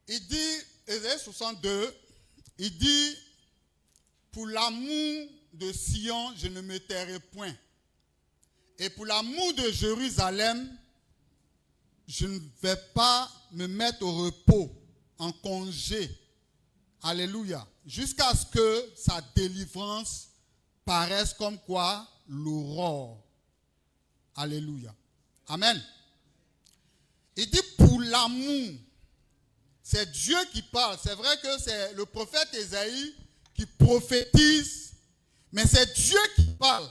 Il dit, Ésaïe 62, il dit, pour l'amour de Sion, je ne me tairai point. Et pour l'amour de Jérusalem, je ne vais pas me mettre au repos, en congé. Alléluia. Jusqu'à ce que sa délivrance paraisse comme quoi l'aurore. Alléluia. Amen. Il dit pour l'amour. C'est Dieu qui parle. C'est vrai que c'est le prophète Ésaïe qui prophétise, mais c'est Dieu qui parle.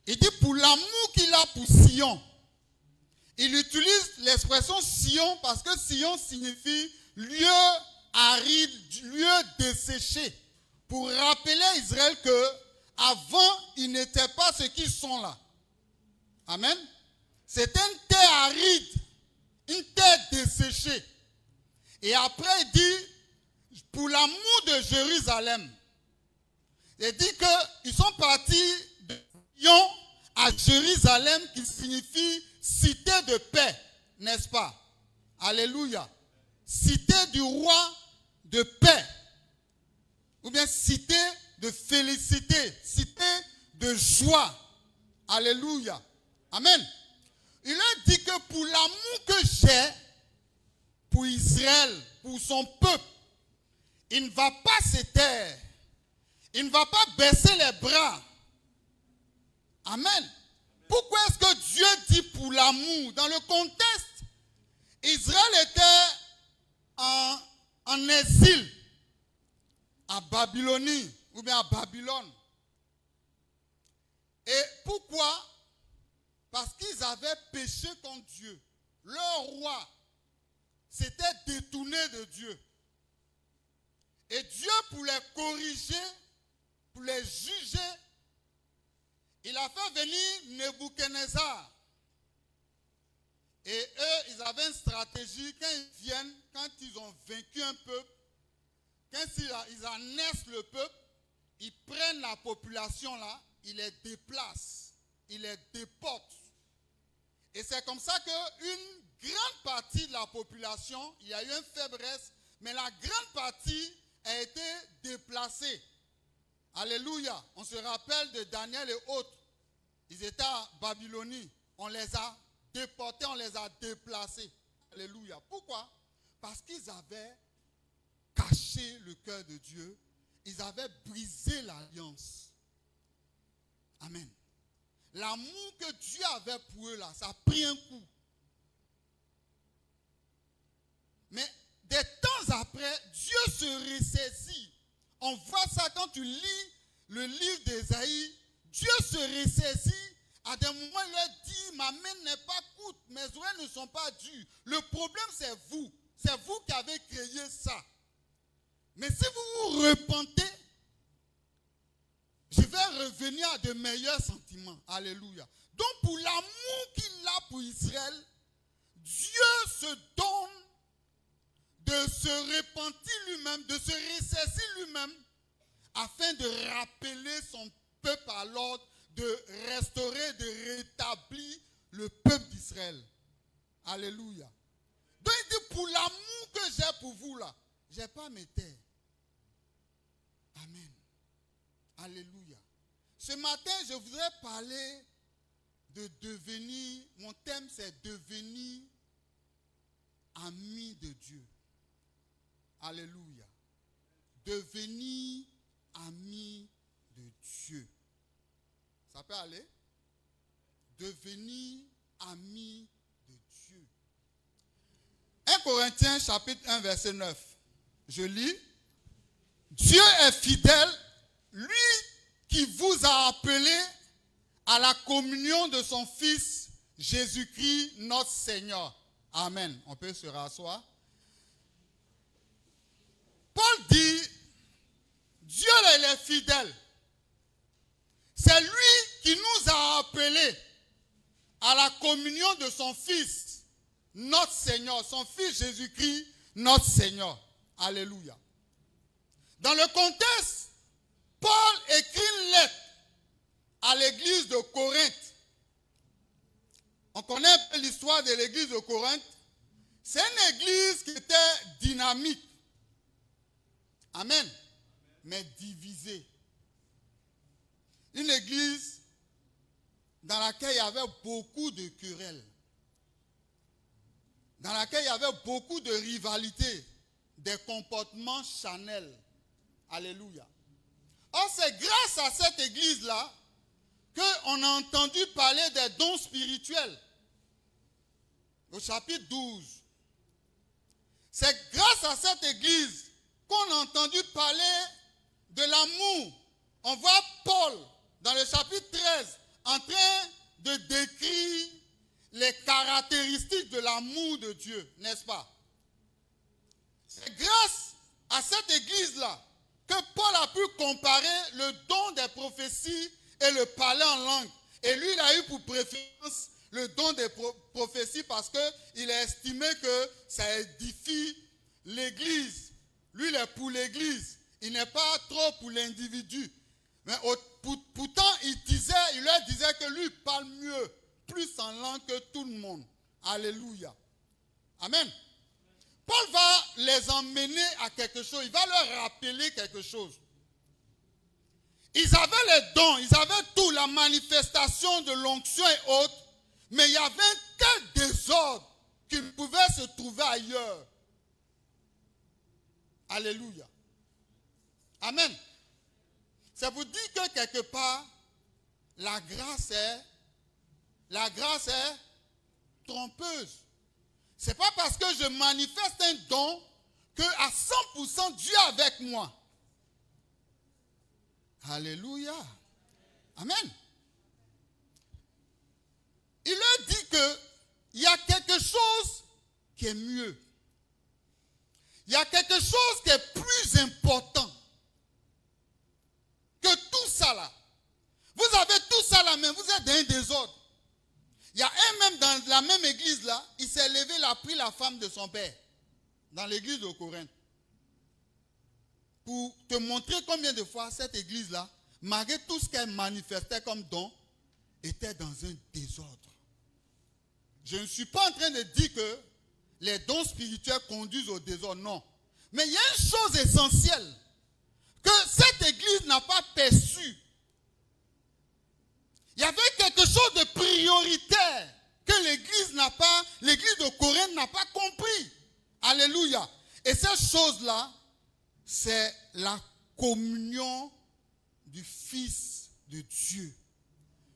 Il dit pour l'amour qu'il a pour Sion. Il utilise l'expression Sion parce que Sion signifie lieu aride, lieu desséché. Pour rappeler à Israël que avant, ils n'étaient pas ce qu'ils sont là. Amen. C'est une terre aride, une terre desséchée. Et après, il dit, pour l'amour de Jérusalem, il dit qu'ils sont partis de Sion à Jérusalem, qui signifie cité de paix, n'est-ce pas? Alléluia. Cité du roi de paix. Ou bien cité de félicité, cité de joie. Alléluia. Amen. Il a dit que pour l'amour que j'ai pour Israël, pour son peuple, il ne va pas se taire. Il ne va pas baisser les bras. Amen. Pourquoi est-ce que Dieu dit pour l'amour? Dans le contexte, Israël était en exil à Babylonie ou bien à Babylone. Et pourquoi? Parce qu'ils avaient péché contre Dieu. Leur roi s'était détourné de Dieu. Et Dieu, pour les corriger, pour les juger, il a fait venir Nebuchadnezzar. Et eux, ils avaient une stratégie. Quand ils viennent, quand ils ont vaincu un peuple, quand ils annexent le peuple, ils prennent la population là, ils les déplacent, ils les déportent. Et c'est comme ça qu'une grande partie de la population, il y a eu une faiblesse, mais la grande partie a été déplacée. Alléluia. On se rappelle de Daniel et autres. Ils étaient à Babylonie. On les a déportés, on les a déplacés. Alléluia. Pourquoi? Parce qu'ils avaient caché le cœur de Dieu. Ils avaient brisé l'alliance. Amen. L'amour que Dieu avait pour eux là, ça a pris un coup. Mais des temps après, Dieu se ressaisit. On voit ça quand tu lis le livre d'Ésaïe. Dieu se ressaisit. À des moments, il leur dit, ma main n'est pas courte, mes oreilles ne sont pas dures. Le problème, c'est vous. C'est vous qui avez créé ça. Mais si vous vous repentez, je vais revenir à de meilleurs sentiments. Alléluia. Donc, pour l'amour qu'il a pour Israël, Dieu se donne de se repentir lui-même, de se ressaisir lui-même, afin de rappeler son peuple à l'ordre, de restaurer, de rétablir le peuple d'Israël. Alléluia. Donc, il dit, pour l'amour que j'ai pour vous là, je n'ai pas à me taire. Amen. Alléluia. Ce matin, je voudrais parler de devenir, mon thème c'est devenir ami de Dieu. Alléluia. Devenir ami de Dieu. Ça peut aller? Devenir ami de Dieu. 1 Corinthiens chapitre 1 verset 9. Je lis. Dieu est fidèle, lui qui vous a appelé à la communion de son Fils Jésus-Christ notre Seigneur. Amen. On peut se rasseoir. Paul dit, Dieu il est fidèle. C'est lui qui nous a appelés à la communion de son Fils, notre Seigneur, son Fils Jésus-Christ, notre Seigneur. Alléluia. Dans le contexte, Paul écrit une lettre à l'église de Corinthe. On connaît l'histoire de l'église de Corinthe. C'est une église qui était dynamique. Amen. Mais divisée. Une église dans laquelle il y avait beaucoup de querelles. Dans laquelle il y avait beaucoup de rivalités, des comportements charnels. Alléluia. Or, c'est grâce à cette église-là qu'on a entendu parler des dons spirituels. Au chapitre 12. C'est grâce à cette église qu'on a entendu parler de l'amour. On voit Paul, dans le chapitre 13, en train de décrire les caractéristiques de l'amour de Dieu, n'est-ce pas? C'est grâce à cette église-là que Paul a pu comparer le don des prophéties et le parler en langue. Et lui, il a eu pour préférence le don des prophéties parce qu'il a estimé que ça édifie l'église. Lui, il est pour l'église. Il n'est pas trop pour l'individu. Mais pourtant, il leur disait que lui parle mieux, plus en langue que tout le monde. Alléluia. Amen. Paul va les emmener à quelque chose. Il va leur rappeler quelque chose. Ils avaient les dons, ils avaient tout, la manifestation de l'onction et autres, mais il y avait quel désordre qui pouvait se trouver ailleurs. Alléluia. Amen. Ça vous dit que quelque part, la grâce est trompeuse. C'est pas parce que je manifeste un don que à 100% Dieu est avec moi. Alléluia. Amen. Il leur dit qu'il y a quelque chose qui est mieux. Il y a quelque chose qui est plus important que tout ça là. Vous avez tout ça là, mais vous êtes dans un désordre. Il y a un même dans la même église là, il s'est levé, il a pris la femme de son père dans l'église de Corinthe. Pour te montrer combien de fois cette église-là, malgré tout ce qu'elle manifestait comme don, était dans un désordre. Je ne suis pas en train de dire que les dons spirituels conduisent au désordre, non. Mais il y a une chose essentielle que cette église n'a pas perçue. Il y avait quelque chose de prioritaire que l'église de Corinthe n'a pas compris. Alléluia. Et cette chose-là, c'est la communion du Fils de Dieu.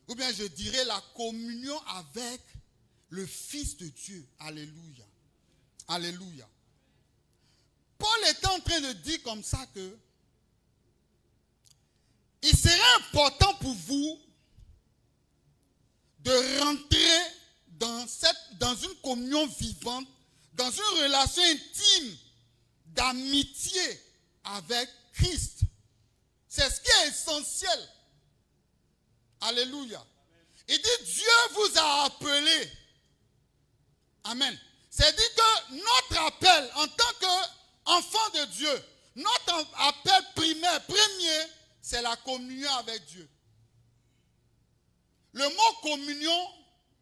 Ou bien je dirais la communion avec le Fils de Dieu. Alléluia. Alléluia. Paul était en train de dire comme ça que il serait important pour vous de rentrer dans une communion vivante, dans une relation intime d'amitié avec Christ. C'est ce qui est essentiel. Alléluia. Il dit Dieu vous a appelé. Amen. C'est-à-dire que notre appel en tant qu'enfant de Dieu, notre appel primaire, premier, c'est la communion avec Dieu. Le mot communion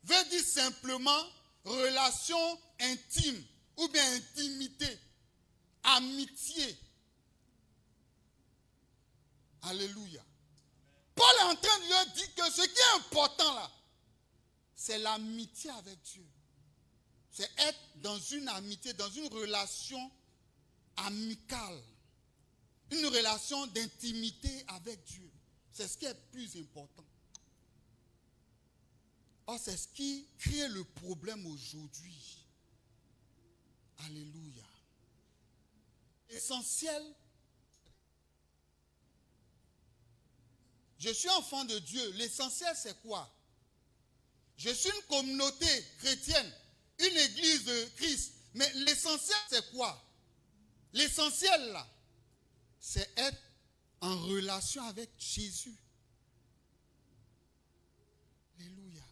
veut dire simplement relation intime ou bien intimité, amitié. Alléluia. Paul est en train de leur dire que ce qui est important là, c'est l'amitié avec Dieu. C'est être dans une amitié, dans une relation amicale. Une relation d'intimité avec Dieu. C'est ce qui est plus important. Or, c'est ce qui crée le problème aujourd'hui. Alléluia. Essentiel. Je suis enfant de Dieu. L'essentiel, c'est quoi? Je suis une communauté chrétienne, une église de Christ. Mais l'essentiel, c'est quoi? L'essentiel, là, c'est être en relation avec Jésus. Alléluia.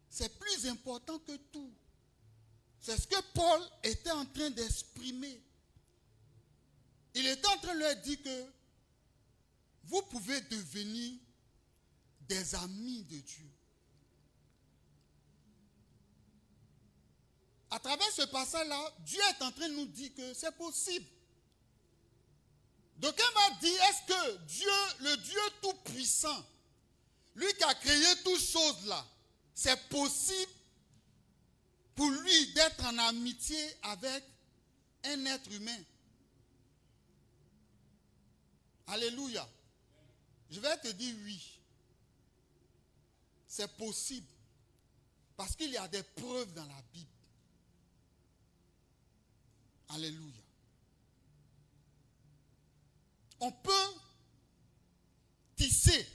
C'est plus important que tout. C'est ce que Paul était en train d'exprimer. Il était en train de leur dire que vous pouvez devenir des amis de Dieu. à travers ce passage-là, Dieu est en train de nous dire que c'est possible. D'aucuns vont dire, est-ce que Dieu, le Dieu tout-puissant, lui qui a créé toutes choses là, c'est possible pour lui d'être en amitié avec un être humain? Alléluia. Je vais te dire oui. C'est possible. Parce qu'il y a des preuves dans la Bible. Alléluia. On peut tisser,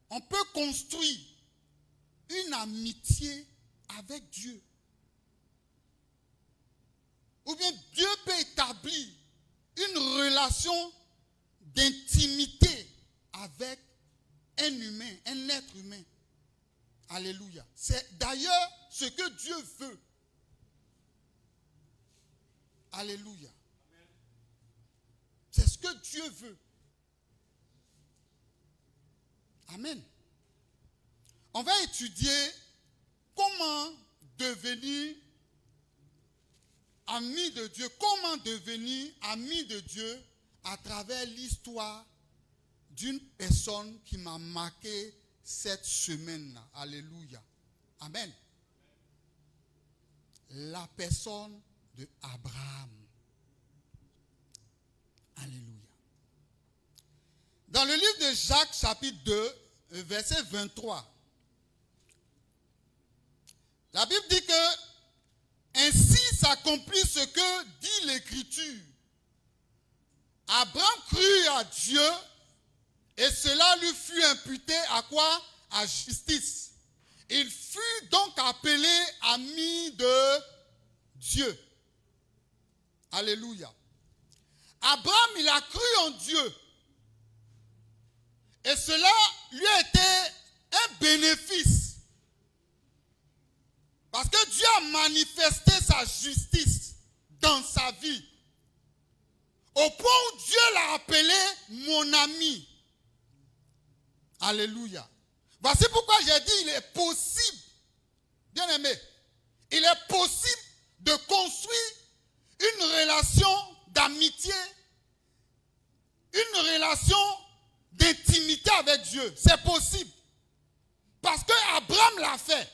on peut construire une amitié avec Dieu. Ou bien Dieu peut établir une relation d'intimité avec un humain, un être humain. Alléluia. C'est d'ailleurs ce que Dieu veut. Alléluia. C'est ce que Dieu veut. Amen. On va étudier comment devenir ami de Dieu, comment devenir ami de Dieu à travers l'histoire d'une personne qui m'a marqué cette semaine-là. Alléluia. Amen. La personne de Abraham. Alléluia. Dans le livre de Jacques, chapitre 2, verset 23, la Bible dit que ainsi s'accomplit ce que dit l'Écriture. Abraham crut à Dieu et cela lui fut imputé à quoi? À justice. Il fut donc appelé ami de Dieu. Alléluia. Abraham, il a cru en Dieu. Et cela lui a été un bénéfice. Parce que Dieu a manifesté sa justice dans sa vie. Au point où Dieu l'a appelé mon ami. Alléluia. Voici pourquoi j'ai dit il est possible, bien aimé, il est possible de construire une relation d'amitié, une relation d'intimité avec Dieu. C'est possible. Parce que Abraham l'a fait.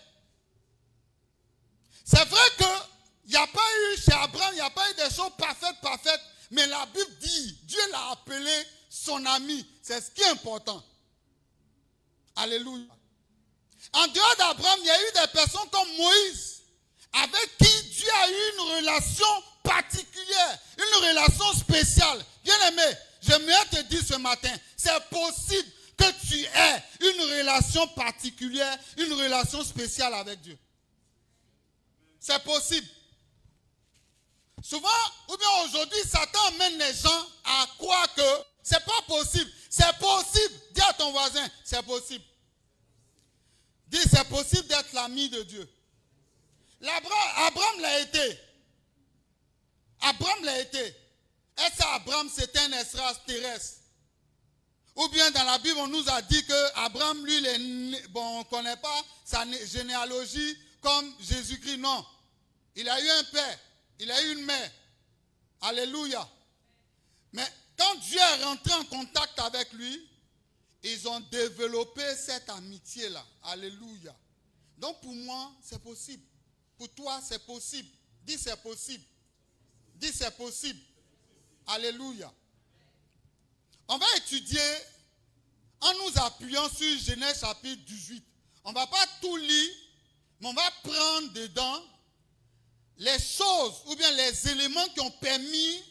C'est vrai qu'il n'y a pas eu, chez Abraham, il n'y a pas eu des choses parfaites, mais la Bible dit, Dieu l'a appelé son ami. C'est ce qui est important. Alléluia. En dehors d'Abraham, il y a eu des personnes comme Moïse, avec qui Dieu a eu une relation particulière, une relation spéciale. Bien-aimé, j'aimerais te dire ce matin, c'est possible que tu aies une relation particulière, une relation spéciale avec Dieu. C'est possible. Souvent, ou bien aujourd'hui, Satan amène les gens à croire que c'est pas possible. C'est possible. Dis à ton voisin, c'est possible. Dis, c'est possible d'être l'ami de Dieu. Abraham l'a été. Abraham l'a été. Est-ce qu'Abraham, c'était un extraterrestre? Ou bien dans la Bible, on nous a dit que Abraham, lui, on ne connaît pas sa généalogie comme Jésus-Christ. Non. Il a eu un père. Il a eu une mère. Alléluia. Mais quand Dieu est rentré en contact avec lui, ils ont développé cette amitié-là. Alléluia. Donc pour moi, c'est possible. Pour toi, c'est possible. Dis c'est possible. Dis c'est possible. Alléluia. On va étudier en nous appuyant sur Genèse chapitre 18. On ne va pas tout lire, mais on va prendre dedans les choses ou bien les éléments qui ont permis,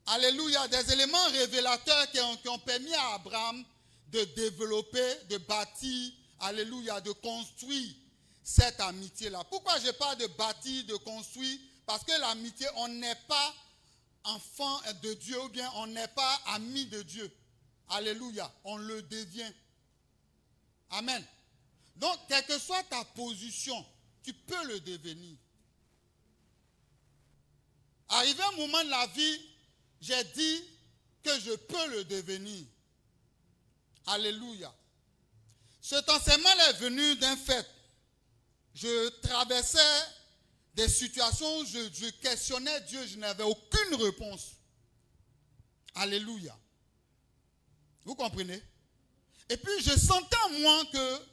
alléluia, des éléments révélateurs qui ont permis à Abraham de développer, de bâtir, alléluia, de construire cette amitié-là. Pourquoi je parle de bâtir, de construire? Parce que l'amitié, on n'est pas enfant de Dieu ou bien on n'est pas ami de Dieu. Alléluia, on le devient. Amen. Donc, quelle que soit ta position, tu peux le devenir. Arrivé un moment de la vie, j'ai dit que je peux le devenir. Alléluia. Cet enseignement est venu d'un fait. Je traversais des situations où je questionnais Dieu, je n'avais aucune réponse. Alléluia. Vous comprenez? Et puis je sentais en moi que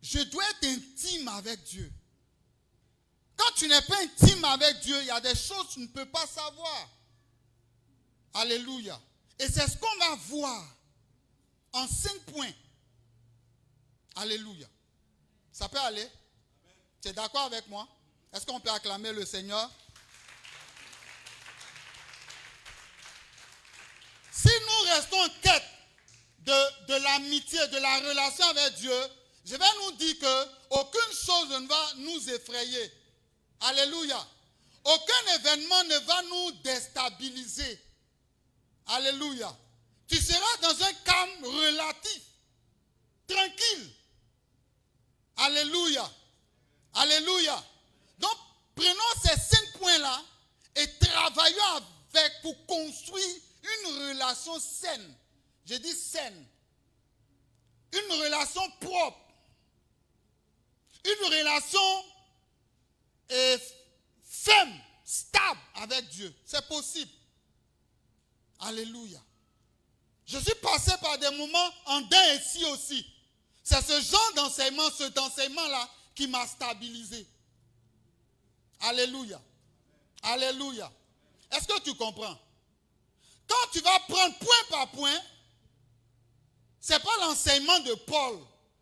je dois être intime avec Dieu. Quand tu n'es pas intime avec Dieu, il y a des choses que tu ne peux pas savoir. Alléluia. Et c'est ce qu'on va voir en 5 points. Alléluia. Ça peut aller? Tu es d'accord avec moi? Est-ce qu'on peut acclamer le Seigneur? Si nous restons en quête de l'amitié, de la relation avec Dieu, je vais nous dire qu'aucune chose ne va nous effrayer. Alléluia. Aucun événement ne va nous déstabiliser. Alléluia. Tu seras dans un calme relatif, tranquille. Alléluia. Alléluia. Donc, prenons ces 5 points-là et travaillons avec pour construire une relation saine. Je dis saine. Une relation propre. Une relation ferme, stable avec Dieu. C'est possible. Alléluia. Je suis passé par des moments en dents ici aussi. C'est ce genre d'enseignement, cet enseignement-là qui m'a stabilisé. Alléluia. Alléluia. Est-ce que tu comprends? Quand tu vas prendre point par point, ce n'est pas l'enseignement de Paul,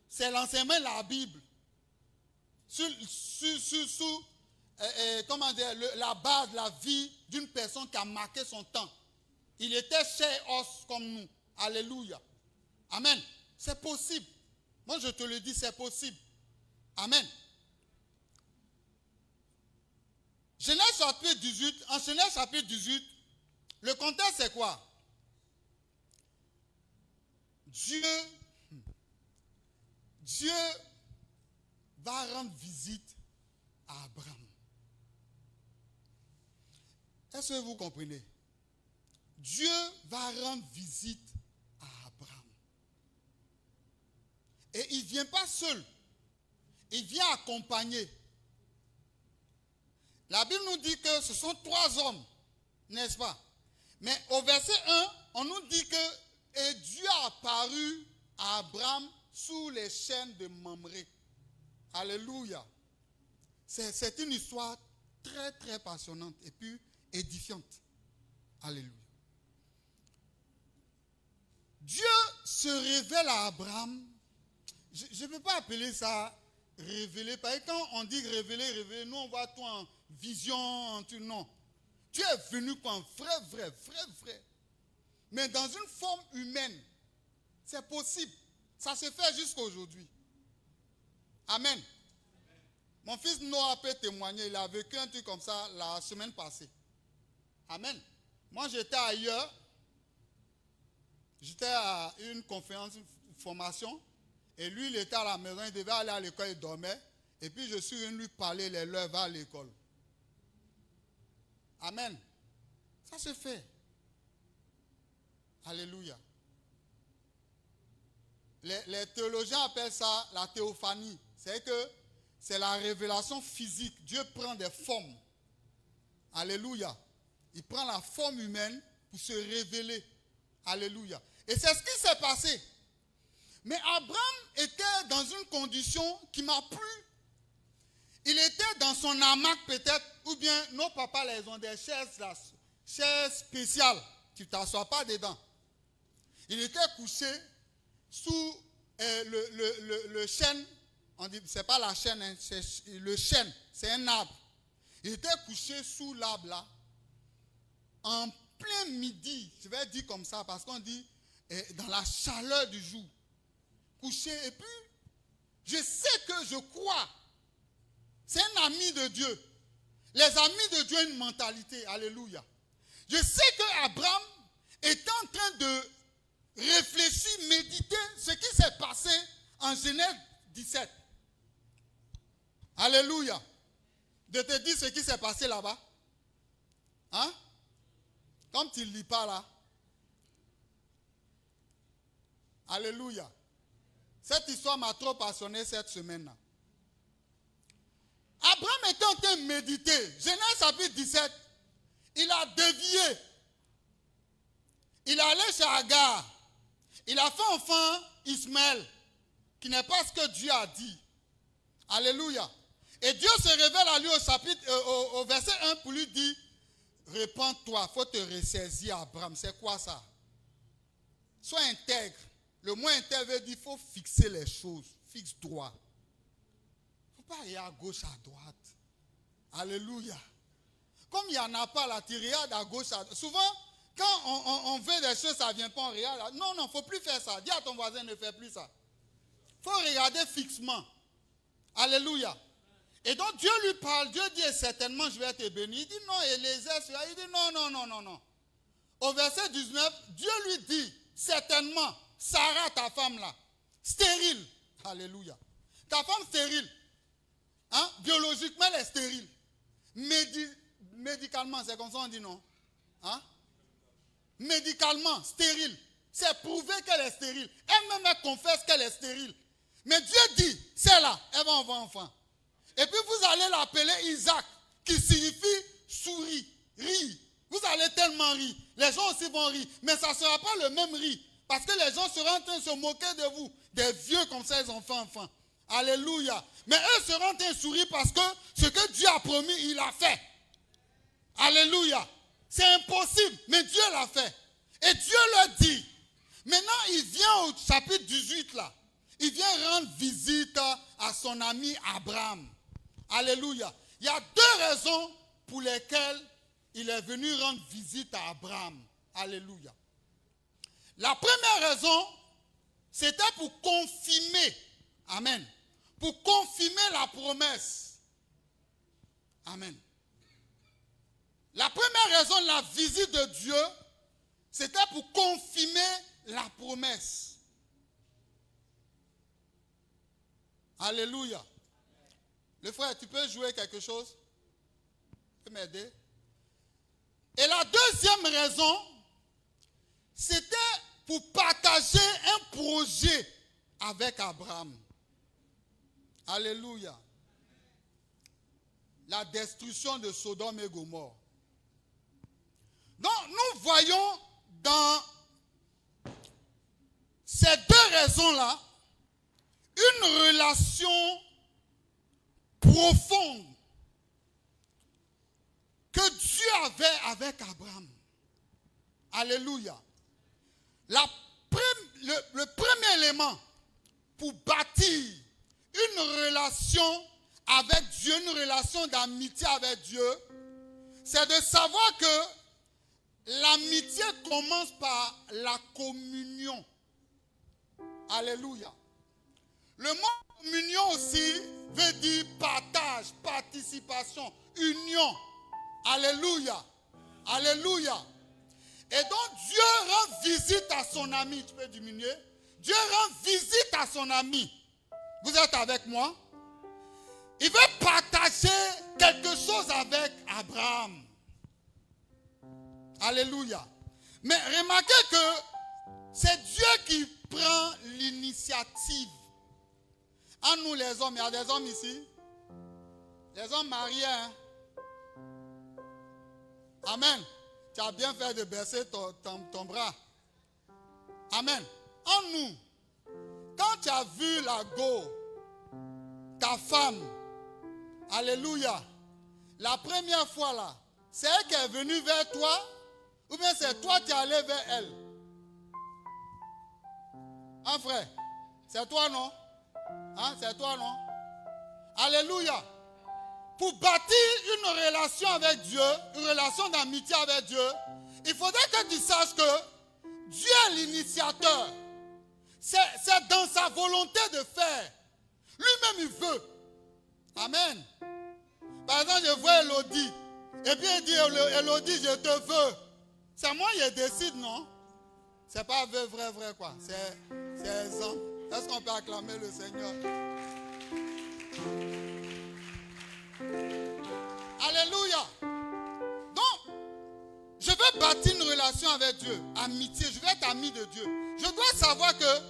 c'est l'enseignement de la Bible. Comment dire, la base de la vie d'une personne qui a marqué son temps. Il était chair et os comme nous. Alléluia. Amen. C'est possible. Moi, je te le dis, c'est possible. Amen. Genèse chapitre 18, en Genèse chapitre 18, le contexte c'est quoi? Dieu va rendre visite à Abraham. Est-ce que vous comprenez? Dieu va rendre visite à Abraham. Et il ne vient pas seul. Il vient accompagné. La Bible nous dit que ce sont 3 hommes, n'est-ce pas? Mais au verset 1, on nous dit que et Dieu a apparu à Abraham sous les chaînes de Mamré. Alléluia. C'est une histoire très très passionnante et puis édifiante. Alléluia. Dieu se révèle à Abraham. Je ne peux pas appeler ça révéler. Parce que quand on dit révéler, nous on voit tout en vision, en tout. Non. Tu es venu comme vrai. Mais dans une forme humaine, c'est possible. Ça se fait jusqu'à aujourd'hui. Amen. Mon fils Noah peut témoigner. Il a vécu un truc comme ça la semaine passée. Amen. Moi, j'étais ailleurs. J'étais à une conférence, une formation. Et lui, il était à la maison. Il devait aller à l'école, il dormait. Et puis, je suis venu lui parler les lèvres vers l'école. Amen. Ça se fait. Alléluia. Les théologiens appellent ça la théophanie. C'est que c'est la révélation physique. Dieu prend des formes. Alléluia. Il prend la forme humaine pour se révéler. Alléluia. Et c'est ce qui s'est passé. Mais Abraham était dans une condition qui m'a plu. Il était dans son hamac peut-être, ou bien nos papas, là, ils ont des chaises spéciales. Tu ne t'assois pas dedans. Il était couché sous le chêne. On dit, c'est pas la chêne, hein, c'est le chêne, c'est un arbre. Il était couché sous l'arbre là, en plein midi, je vais dire comme ça, parce qu'on dit dans la chaleur du jour. Couché, et puis, je sais que je crois. C'est un ami de Dieu. Les amis de Dieu ont une mentalité. Alléluia. Je sais que Abraham est en train de réfléchir, méditer ce qui s'est passé en Genèse 17. Alléluia. De te dire ce qui s'est passé là-bas. Hein? Comme tu ne lis pas là. Alléluia. Cette histoire m'a trop passionné cette semaine-là. Abraham était en train de méditer. Genèse chapitre 17. Il a dévié. Il est allé chez Agar. Il a fait enfant Ismaël, qui n'est pas ce que Dieu a dit. Alléluia. Et Dieu se révèle à lui au verset 1 pour lui dire, répands-toi, il faut te ressaisir, Abraham. C'est quoi ça? Sois intègre. Le mot intègre veut dire qu'il faut fixer les choses. Fixe droit. Il ne faut pas aller à gauche, à droite. Alléluia. Comme il n'y en a pas là, tu regardes à gauche, à droite. Souvent, quand on veut des choses, ça ne vient pas, on regarde. Non, il ne faut plus faire ça. Dis à ton voisin, ne fais plus ça. Il faut regarder fixement. Alléluia. Et donc Dieu lui parle, Dieu dit certainement je vais te bénir. Il dit non, Eliezer, il dit non. Au verset 19, Dieu lui dit certainement, Sarah, ta femme là, stérile. Alléluia. Ta femme stérile, hein, biologiquement elle est stérile. Médicalement, c'est comme ça on dit non. Hein? Médicalement, stérile. C'est prouvé qu'elle est stérile. Elle-même elle confesse qu'elle est stérile. Mais Dieu dit, c'est là, elle va avoir un enfant. Et puis vous allez l'appeler Isaac, qui signifie souris, rire. Vous allez tellement rire. Les gens aussi vont rire. Mais ça ne sera pas le même rire. Parce que les gens seront en train de se moquer de vous. Des vieux comme ça, ils ont fait enfant. Alléluia. Mais eux seront en train de sourire parce que ce que Dieu a promis, il l'a fait. Alléluia. C'est impossible, mais Dieu l'a fait. Et Dieu leur dit. Maintenant, il vient au chapitre 18 là. Il vient rendre visite à son ami Abraham. Alléluia. Il y a deux raisons pour lesquelles il est venu rendre visite à Abraham. Alléluia. La première raison, c'était pour confirmer. Amen. Pour confirmer la promesse. Amen. La première raison de la visite de Dieu, c'était pour confirmer la promesse. Alléluia. Le frère, tu peux jouer quelque chose? Tu peux m'aider? Et la deuxième raison, c'était pour partager un projet avec Abraham. Alléluia. La destruction de Sodome et Gomorrhe. Donc, nous voyons dans ces deux raisons-là une relation profonde que Dieu avait avec Abraham. Alléluia. Le premier élément pour bâtir une relation avec Dieu, une relation d'amitié avec Dieu, c'est de savoir que l'amitié commence par la communion. Alléluia. Le mot communion aussi veut dire partage, participation, union. Alléluia. Alléluia. Et donc Dieu rend visite à son ami. Tu peux diminuer? Dieu rend visite à son ami. Vous êtes avec moi? Il veut partager quelque chose avec Abraham. Alléluia. Mais remarquez que c'est Dieu qui prend l'initiative. En nous les hommes, il y a des hommes ici. Les hommes mariés. Hein? Amen. Tu as bien fait de baisser ton bras. Amen. En nous, quand tu as vu la go, ta femme, alléluia, la première fois là, c'est elle qui est venue vers toi, ou bien c'est toi qui es allé vers elle? Hein, frère? C'est toi, non? Hein, c'est toi, non? Alléluia. Pour bâtir une relation avec Dieu, une relation d'amitié avec Dieu, il faudrait que tu saches que Dieu est l'initiateur. C'est dans sa volonté de faire. Lui-même, il veut. Amen. Par exemple, je vois Elodie. Et puis il dit, Elodie, je te veux. C'est moi qui décide, non? C'est pas vrai, quoi. C'est exemple. Est-ce qu'on peut acclamer le Seigneur? Alléluia. Donc, je veux bâtir une relation avec Dieu. Amitié. Je veux être ami de Dieu. Je dois savoir que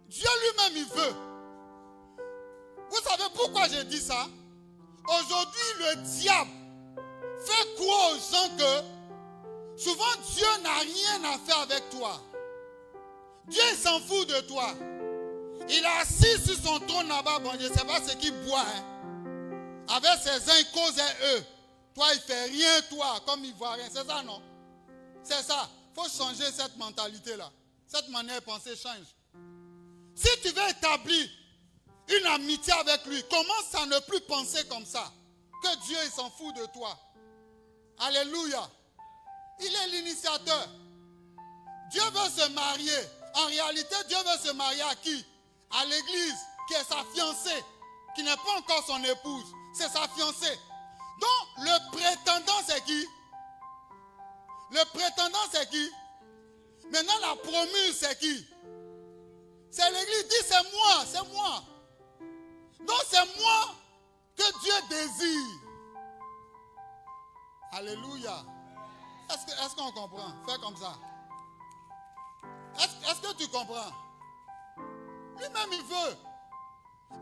Dieu lui-même, il veut. Vous savez pourquoi je dis ça? Aujourd'hui, le diable fait croire aux gens que souvent Dieu n'a rien à faire avec toi. Dieu s'en fout de toi. Il est assis sur son trône là-bas. Bon, je ne sais pas ce qu'il boit. Avec ses uns, il cause eux. Toi, il ne fait rien, toi, comme il ne voit rien. C'est ça, non? C'est ça. Il faut changer cette mentalité-là. Cette manière de penser change. Si tu veux établir une amitié avec lui, commence à ne plus penser comme ça. Que Dieu, il s'en fout de toi. Alléluia. Il est l'initiateur. Dieu veut se marier. En réalité, Dieu veut se marier à qui? À l'église, qui est sa fiancée, qui n'est pas encore son épouse. C'est sa fiancée. Donc, le prétendant, c'est qui? Le prétendant, c'est qui? Maintenant, la promue, c'est qui? C'est l'église. Dit, c'est moi, c'est moi. Donc, c'est moi que Dieu désire. Alléluia. Est-ce qu'on comprend? Fais comme ça. Est-ce que tu comprends? Lui-même, il veut.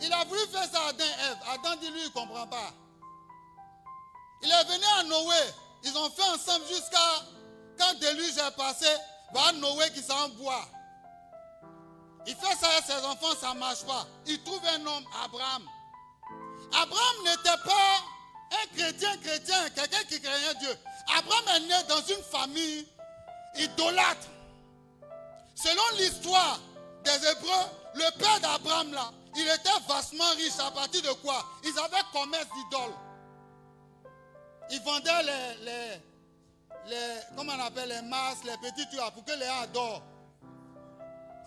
Il a voulu faire ça à Adam et Ève. Adam dit, lui, il ne comprend pas. Il est venu à Noé. Ils ont fait ensemble jusqu'à quand le déluge est passé. Voilà Noé qui s'en boit. Il fait ça avec ses enfants, ça ne marche pas. Il trouve un homme, Abraham. Abraham n'était pas un chrétien, quelqu'un qui craignait Dieu. Abraham est né dans une famille idolâtre. Selon l'histoire des Hébreux, le père d'Abraham là, il était vastement riche. À partir de quoi? Ils avaient commerce d'idoles. Ils vendaient comment on appelle, les masses, les petits trucs pour que les gens adorent.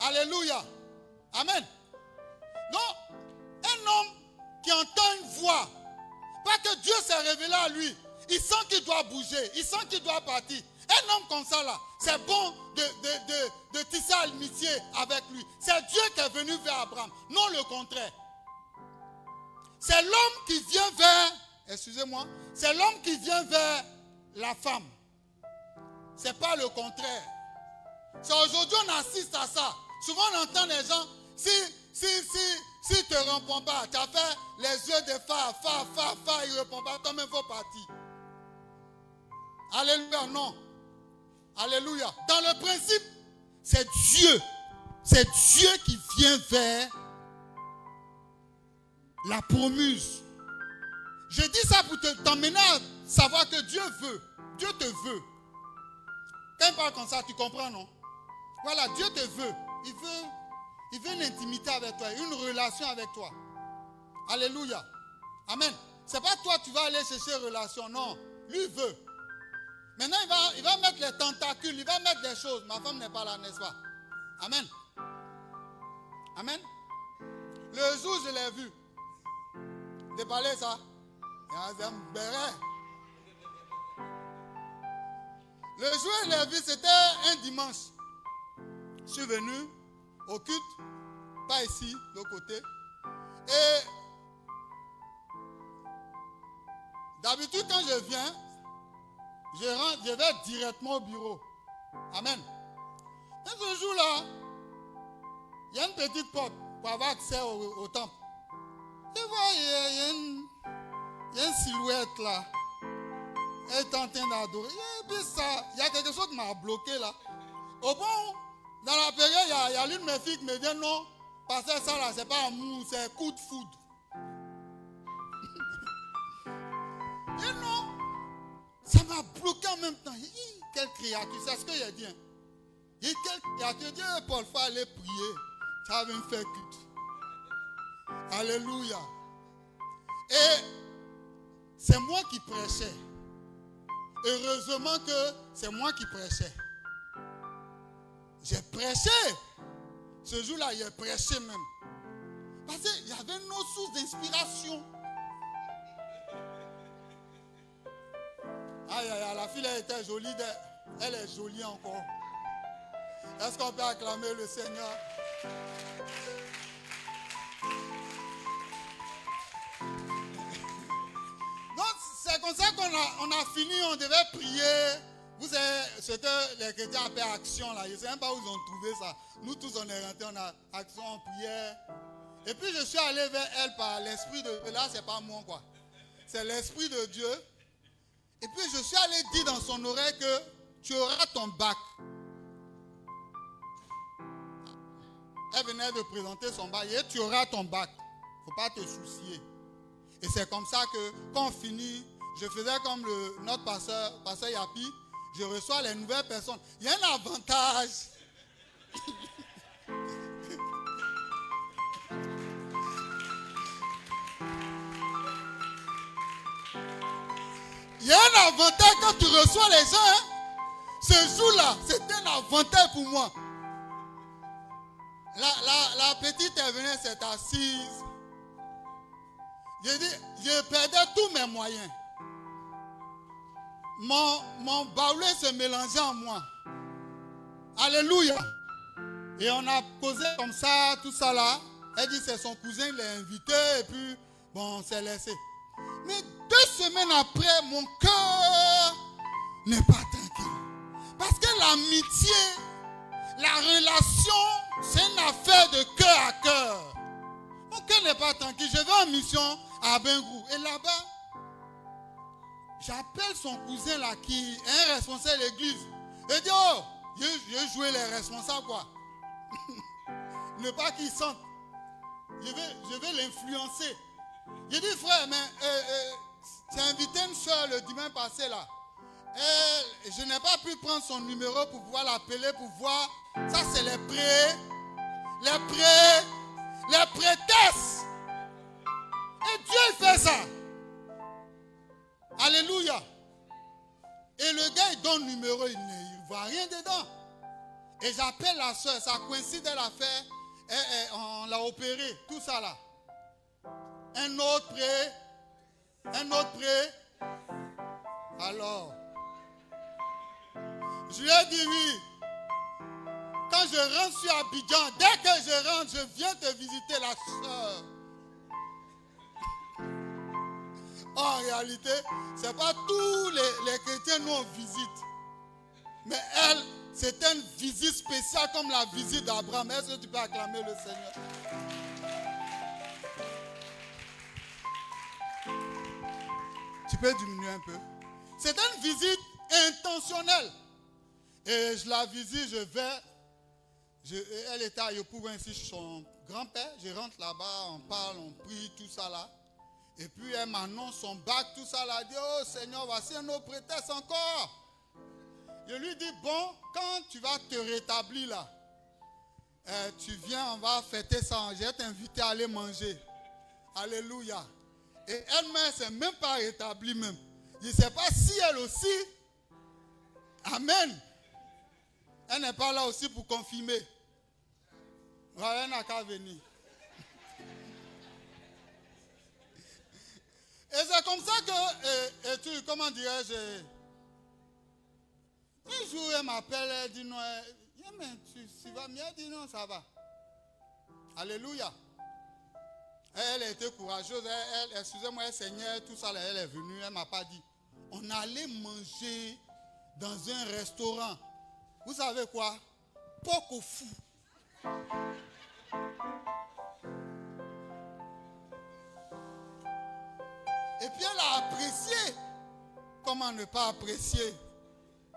Alléluia. Amen. Donc, un homme qui entend une voix, pas que Dieu s'est révélé à lui, il sent qu'il doit bouger, il sent qu'il doit partir. Un homme comme ça là, c'est bon de tisser l'amitié avec lui. C'est Dieu qui est venu vers Abraham, non le contraire. C'est l'homme qui vient vers, excusez-moi, c'est l'homme qui vient vers la femme. C'est pas le contraire. C'est aujourd'hui on assiste à ça. Souvent on entend les gens, si tu ne réponds pas, tu as fait les yeux de fa, il ne répond pas, toi-même il faut partir. Alléluia, non. Alléluia. Dans le principe, c'est Dieu. C'est Dieu qui vient vers la promuse. Je dis ça pour t'emmener à savoir que Dieu veut. Dieu te veut. Quand il parle comme ça, tu comprends, non? Voilà, Dieu te veut. Il veut une intimité avec toi, une relation avec toi. Alléluia. Amen. C'est pas toi tu vas aller chercher une relation, non. Lui veut. Maintenant, il va mettre les tentacules, il va mettre des choses. Ma femme n'est pas là, n'est-ce pas? Amen. Amen. Le jour, je l'ai vu. Déballer ça. Le jour, je l'ai vu, c'était un dimanche. Je suis venu au culte, pas ici, de l'autre côté. Et d'habitude, quand je viens, je vais directement au bureau. Amen. Mais ce jour-là, il y a une petite porte pour avoir accès au temple. Tu vois, il y a une silhouette là. Elle est en train d'adorer. Et puis ça, il y a quelque chose qui m'a bloqué là. Au bon, dans la période, il y a l'une de mes filles qui me dit non, parce que ça là, c'est pas amour, c'est coup de foudre. Et non, ça m'a bloqué en même temps. Quelle créature, c'est ce que j'ai dit. Et quelle créature, Dieu, Paul, il faut aller prier. Ça va me faire culte. Alléluia. Et c'est moi qui prêchais. Heureusement que c'est moi qui prêchais. J'ai prêché. Ce jour-là, j'ai prêché même. Parce qu'il y avait nos sources d'inspiration. Aïe, aïe, aïe, la fille elle était jolie. Elle est jolie encore. Est-ce qu'on peut acclamer le Seigneur? Donc, c'est comme ça qu'on a fini. On devait prier. Vous savez ce que les chrétiens appellent action là. Je ne sais même pas où ils ont trouvé ça. Nous tous on est rentrés, on a action, on priait. Et puis je suis allé vers elle par l'esprit de là, c'est pas moi quoi. c'est l'Esprit de Dieu. Et puis je suis allé dire dans son oreille que tu auras ton bac. Elle venait de présenter son bac. Et tu auras ton bac. Il ne faut pas te soucier. Et c'est comme ça que quand on finit, je faisais comme notre pasteur Yapi, je reçois les nouvelles personnes. Il y a un avantage. Il y a un avantage quand tu reçois les gens. Hein? Ce jour-là, c'est un avantage pour moi. La petite est venue, s'est assise. Je perdais tous mes moyens. Mon baoulé se mélangeait en moi. Alléluia. Et on a causé comme ça, tout ça là. Elle dit c'est son cousin, il l'a invité et puis bon, on s'est laissé. Mais 2 semaines après, mon cœur n'est pas tranquille. Parce que l'amitié, la relation, c'est une affaire de cœur à cœur. Mon cœur n'est pas tranquille. Je vais en mission à Bengrou. Et là-bas, j'appelle son cousin là qui est un responsable de l'église. Il dit, oh, je joué les responsables quoi. Ne pas qu'il sente. Je vais l'influencer. Je dis, frère, mais j'ai invité une soeur le dimanche passé là. Et je n'ai pas pu prendre son numéro pour pouvoir l'appeler pour voir. Ça, c'est les prêtresses. Et Dieu il fait ça. Alléluia. Et le gars, il donne le numéro, il ne voit rien dedans. Et j'appelle la soeur, ça coïncide à l'affaire. On l'a opéré, tout ça là. Un autre prêt. Alors, je lui ai dit oui. Quand je rentre sur Abidjan, dès que je rentre, je viens te visiter la soeur. En réalité, ce n'est pas tous les chrétiens nous on visite. Mais elle, c'est une visite spéciale comme la visite d'Abraham. Est-ce que tu peux acclamer le Seigneur? Tu peux diminuer un peu. C'est une visite intentionnelle. Et je la visite, je vais. Elle était à Yopougon ici, son grand-père. Je rentre là-bas, on parle, on prie, tout ça là. Et puis elle m'annonce son bac, tout ça là. Elle dit, oh Seigneur, voici un autre prétexte encore. Je lui dis, bon, quand tu vas te rétablir là, tu viens, on va fêter ça. Je vais t'inviter à aller manger. Alléluia. Et elle-même, elle ne s'est même pas rétablie même. Je ne sais pas si elle aussi. Amen. Elle n'est pas là aussi pour confirmer. Voilà, elle n'a qu'à venir. Et c'est comme ça que, comment dirais-je, un jour elle m'appelle, elle dit non, mais tu vas bien, elle dit non, ça va. Alléluia. Elle était courageuse, excusez-moi, elle saignait, tout ça, elle est venue, elle ne m'a pas dit. On allait manger dans un restaurant. Vous savez quoi? Porc au fou. Et puis elle a apprécié. Comment ne pas apprécier?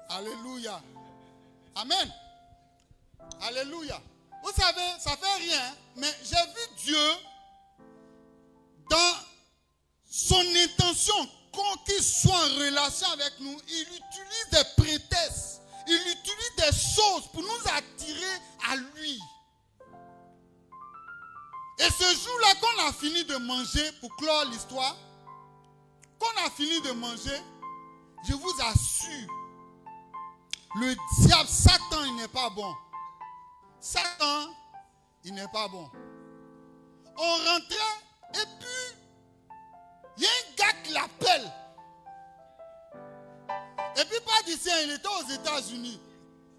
Alléluia. Amen. Alléluia. Vous savez, ça fait rien, mais j'ai vu Dieu dans son intention, qu'il soit en relation avec nous, il utilise des prétextes, il utilise des choses pour nous attirer à lui. Et ce jour-là, quand on a fini de manger, pour clore l'histoire, quand on a fini de manger, je vous assure, le diable, Satan, il n'est pas bon. Satan, il n'est pas bon. On rentrait et puis, il y a un gars qui l'appelle. Et puis pas d'ici, il était aux États-Unis.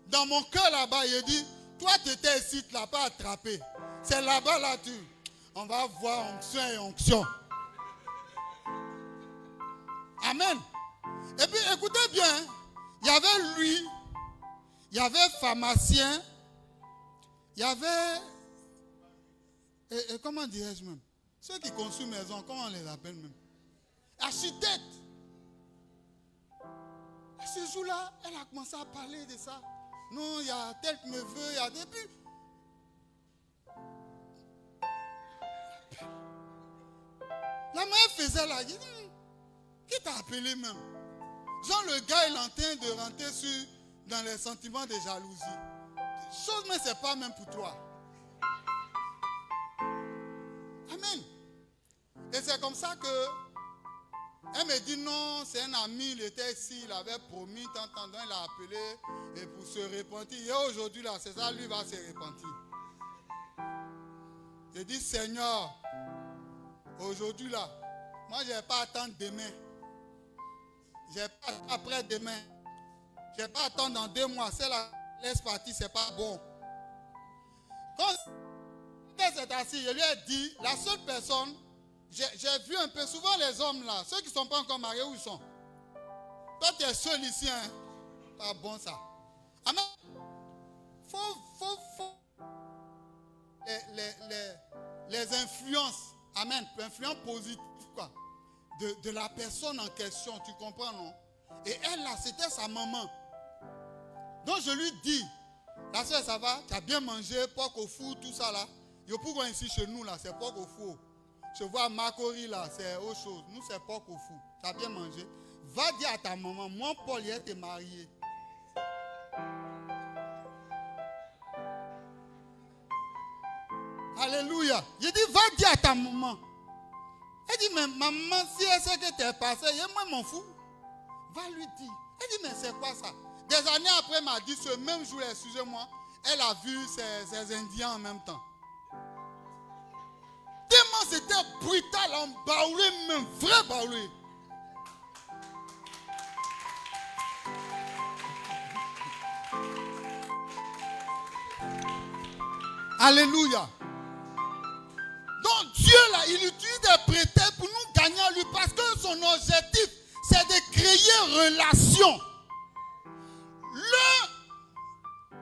Dans mon cœur là-bas, il dit, toi tu étais ici, tu ne l'as pas attrapé. C'est là-bas, là, on va voir onction et onction. Amen. Et puis écoutez bien, il y avait lui, il y avait pharmacien, il y avait, et comment dirais-je même, ceux qui construisent maison, comment on les appelle même? architecte. Et ce jour-là, elle a commencé à parler de ça. Non, il y a tel qui me veut, il y a des buts. La mère faisait là, il dit, qui t'a appelé même? Genre le gars, il est en train de rentrer dans les sentiments de jalousie. Chose, mais ce n'est pas même pour toi. Amen. Et c'est comme ça que elle me dit non, c'est un ami, il était ici, il avait promis, tant, il a appelé et pour se repentir. Et aujourd'hui là, c'est ça, lui va se repentir. Je dis Seigneur, aujourd'hui là, moi je n'ai pas à attendre demain. Je n'ai pas après-demain. Je n'ai pas à attendre dans 2 mois. C'est la laisse partir, c'est pas bon. Quand elle s'est assise, je lui ai dit, la seule personne, j'ai vu un peu souvent les hommes là, ceux qui ne sont pas encore mariés, où ils sont? Toi tu es seul ici, hein? Pas bon ça. Amen. Faut les influences, amen, influences positives quoi, de la personne en question, tu comprends non? Et elle là, c'était sa maman. Donc je lui dis, la soeur ça va, tu as bien mangé, porc au four, tout ça là. Yo pourquoi ici chez nous là, c'est porc au four. Je vois Macori là, c'est autre chose. Nous c'est porc au four. Tu as bien mangé. Va dire à ta maman, moi Paul il est marié. Alléluia. Je dis, va dire à ta maman. Elle dit, mais maman, si elle sait que tu es passé, moi m'en fous. Va lui dire. Elle dit, mais c'est quoi ça? Des années après, elle m'a dit, ce même jour, excusez-moi, elle a vu ces Indiens en même temps. Tellement c'était brutal, en baoulé même, vrai baoulé. Alléluia. Donc Dieu là, il utilise des prétextes pour nous gagner à lui parce que son objectif, c'est de créer relation.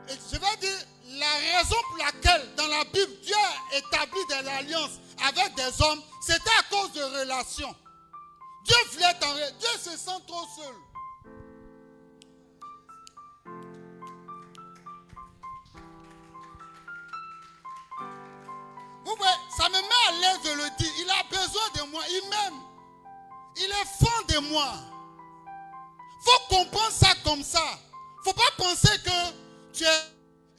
Je vais dire, la raison pour laquelle dans la Bible, Dieu a établi des alliances avec des hommes, c'était à cause de relations. Dieu voulait Dieu se sent trop seul. Vous voyez, ça me met à l'aise de le dire. Il a besoin de moi, il m'aime. Il est fan de moi. Il faut comprendre ça comme ça. Il ne faut pas penser que tu es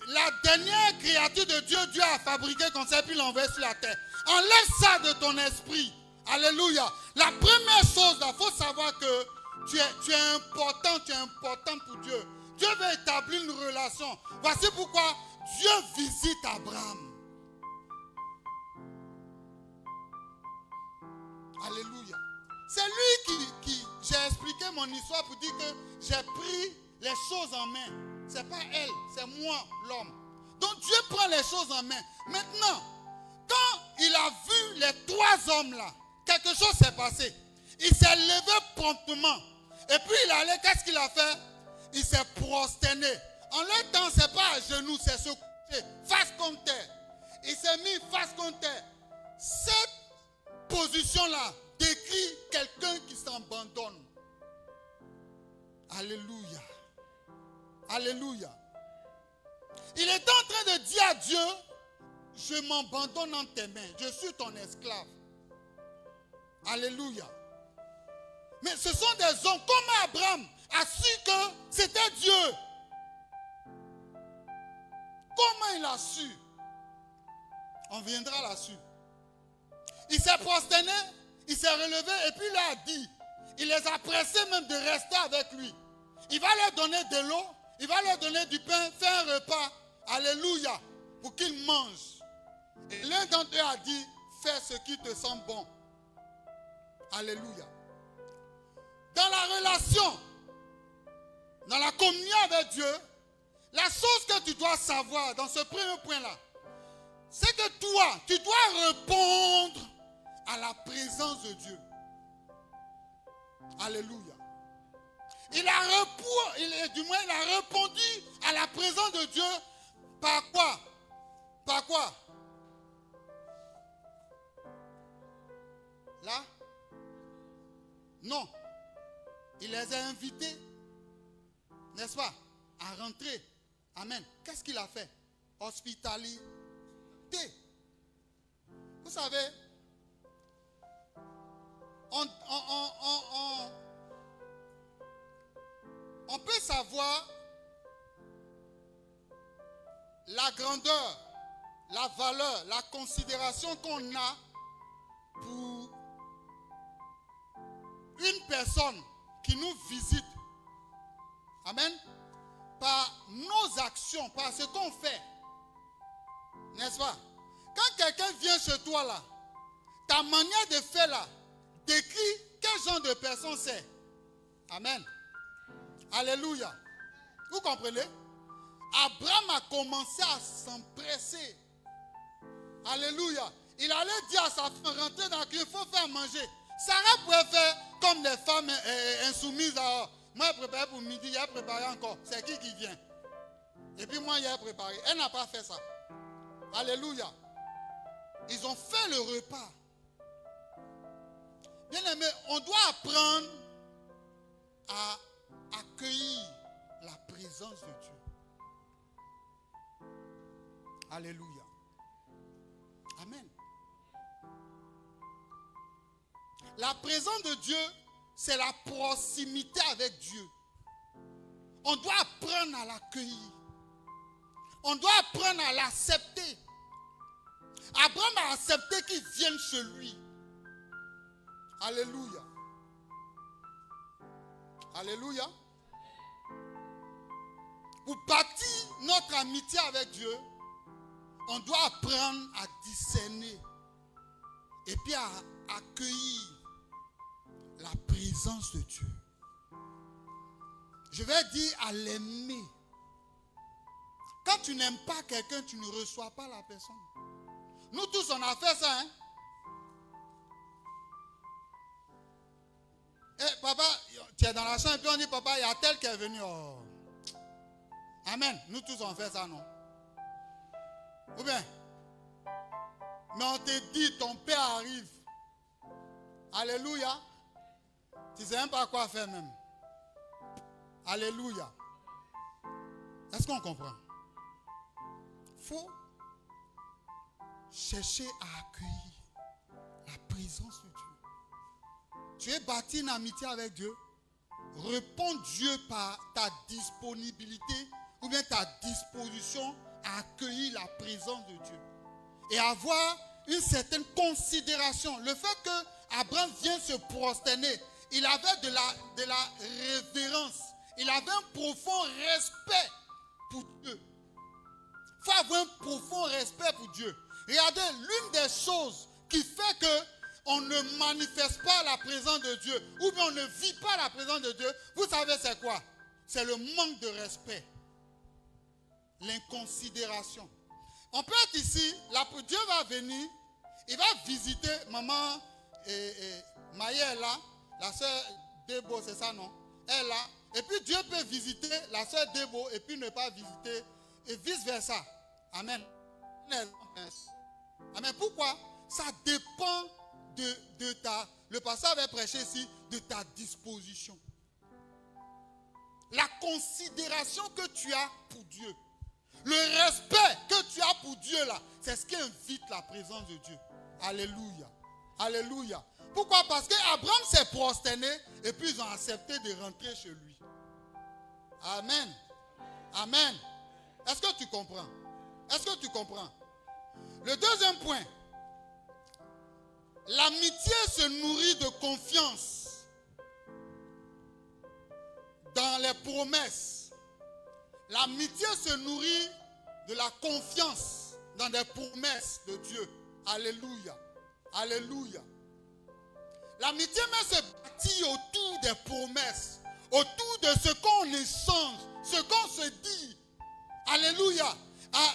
la dernière créature de Dieu. Dieu a fabriqué comme ça et puis l'envoie sur la terre. Enlève ça de ton esprit. Alléluia. La première chose, il faut savoir que tu es important pour Dieu. Dieu veut établir une relation. Voici pourquoi Dieu visite Abraham. Alléluia. C'est lui qui j'ai expliqué mon histoire pour dire que j'ai pris les choses en main. Ce n'est pas elle, c'est moi, l'homme. Donc Dieu prend les choses en main. Maintenant, quand il a vu les 3 hommes là, quelque chose s'est passé. Il s'est levé promptement. Et puis il allait, qu'est-ce qu'il a fait? Il s'est prosterné. En leur temps, ce n'est pas à genoux, c'est se coucher, face contre terre. Il s'est mis face contre terre. Cette position-là décrit quelqu'un qui s'abandonne. Alléluia. Alléluia. Il est en train de dire à Dieu, je m'abandonne en tes mains, je suis ton esclave. Alléluia. Mais ce sont des hommes comme Abraham a su que c'était Dieu. Comment il a su? On viendra là-dessus. Il s'est prosterné, il s'est relevé et puis il a dit, il les a pressés même de rester avec lui. Il va leur donner de l'eau, il va leur donner du pain, faire un repas, alléluia, pour qu'ils mangent. Et l'un d'entre eux a dit, fais ce qui te semble bon. Alléluia. Dans la relation, dans la communion avec Dieu, la chose que tu dois savoir dans ce premier point-là, c'est que toi, tu dois répondre à la présence de Dieu. Alléluia. Il a répondu à la présence de Dieu par quoi? Par quoi? Là? Non. Il les a invités, n'est-ce pas, à rentrer. Amen. Qu'est-ce qu'il a fait? Hospitalité. Vous savez, on peut savoir la grandeur, la valeur, la considération qu'on a pour une personne qui nous visite. Amen. Par nos actions, par ce qu'on fait. N'est-ce pas? Quand quelqu'un vient chez toi là, ta manière de faire là décrit quel genre de personne c'est. Amen. Alléluia. Vous comprenez? Abraham a commencé à s'empresser. Alléluia. Il allait dire à sa femme, rentrer dans la cuisine, il faut faire manger. Sarah pouvait faire comme les femmes insoumises. Alors, moi, j'ai préparé pour midi, j'ai préparé encore. C'est qui vient? Et puis moi, j'ai préparé. Elle n'a pas fait ça. Alléluia. Ils ont fait le repas. Bien aimé, on doit apprendre à accueillir la présence de Dieu. Alléluia. Amen. La présence de Dieu, c'est la proximité avec Dieu. On doit apprendre à l'accueillir. On doit apprendre à l'accepter. Abraham a accepté qu'il vienne chez lui. Alléluia. Alléluia. Pour bâtir notre amitié avec Dieu, on doit apprendre à discerner et puis à accueillir la présence de Dieu. Je vais dire à l'aimer. Quand tu n'aimes pas quelqu'un, tu ne reçois pas la personne. Nous tous, on a fait ça, hein? Eh, papa, tu es dans la chambre et puis on dit, papa, il y a tel qui est venu. Oh. Amen. Nous tous, on fait ça, non? Ou bien, mais on te dit, ton père arrive. Alléluia. Tu ne sais même pas quoi faire même. Alléluia. Est-ce qu'on comprend? Il faut chercher à accueillir la présence de Dieu. Tu es bâti une amitié avec Dieu. Réponds Dieu par ta disponibilité ou bien ta disposition à accueillir la présence de Dieu. Et avoir une certaine considération. Le fait que Abraham vienne se prosterner, il avait de la révérence. Il avait un profond respect pour Dieu. Il faut avoir un profond respect pour Dieu. Regardez, l'une des choses qui fait qu'on ne manifeste pas la présence de Dieu, ou bien on ne vit pas la présence de Dieu, vous savez c'est quoi? C'est le manque de respect. L'inconsidération. On peut être ici, Dieu va venir, il va visiter maman Maïa est là, la soeur Debo, c'est ça non? Elle est là. Et puis Dieu peut visiter la soeur Debo et puis ne pas visiter, et vice versa. Amen. Amen. Pourquoi? Ça dépend de ta... Le pasteur avait prêché ici, de ta disposition. La considération que tu as pour Dieu. Le respect que tu as pour Dieu là, c'est ce qui invite la présence de Dieu. Alléluia. Alléluia. Pourquoi? Parce qu'Abraham s'est prosterné et puis ils ont accepté de rentrer chez lui. Amen. Amen. Est-ce que tu comprends? Est-ce que tu comprends? Le deuxième point. L'amitié se nourrit de confiance dans les promesses. L'amitié se nourrit de la confiance dans les promesses de Dieu. Alléluia. Alléluia. L'amitié même se bâtit autour des promesses, autour de ce qu'on échange, ce qu'on se dit. Alléluia. Ah,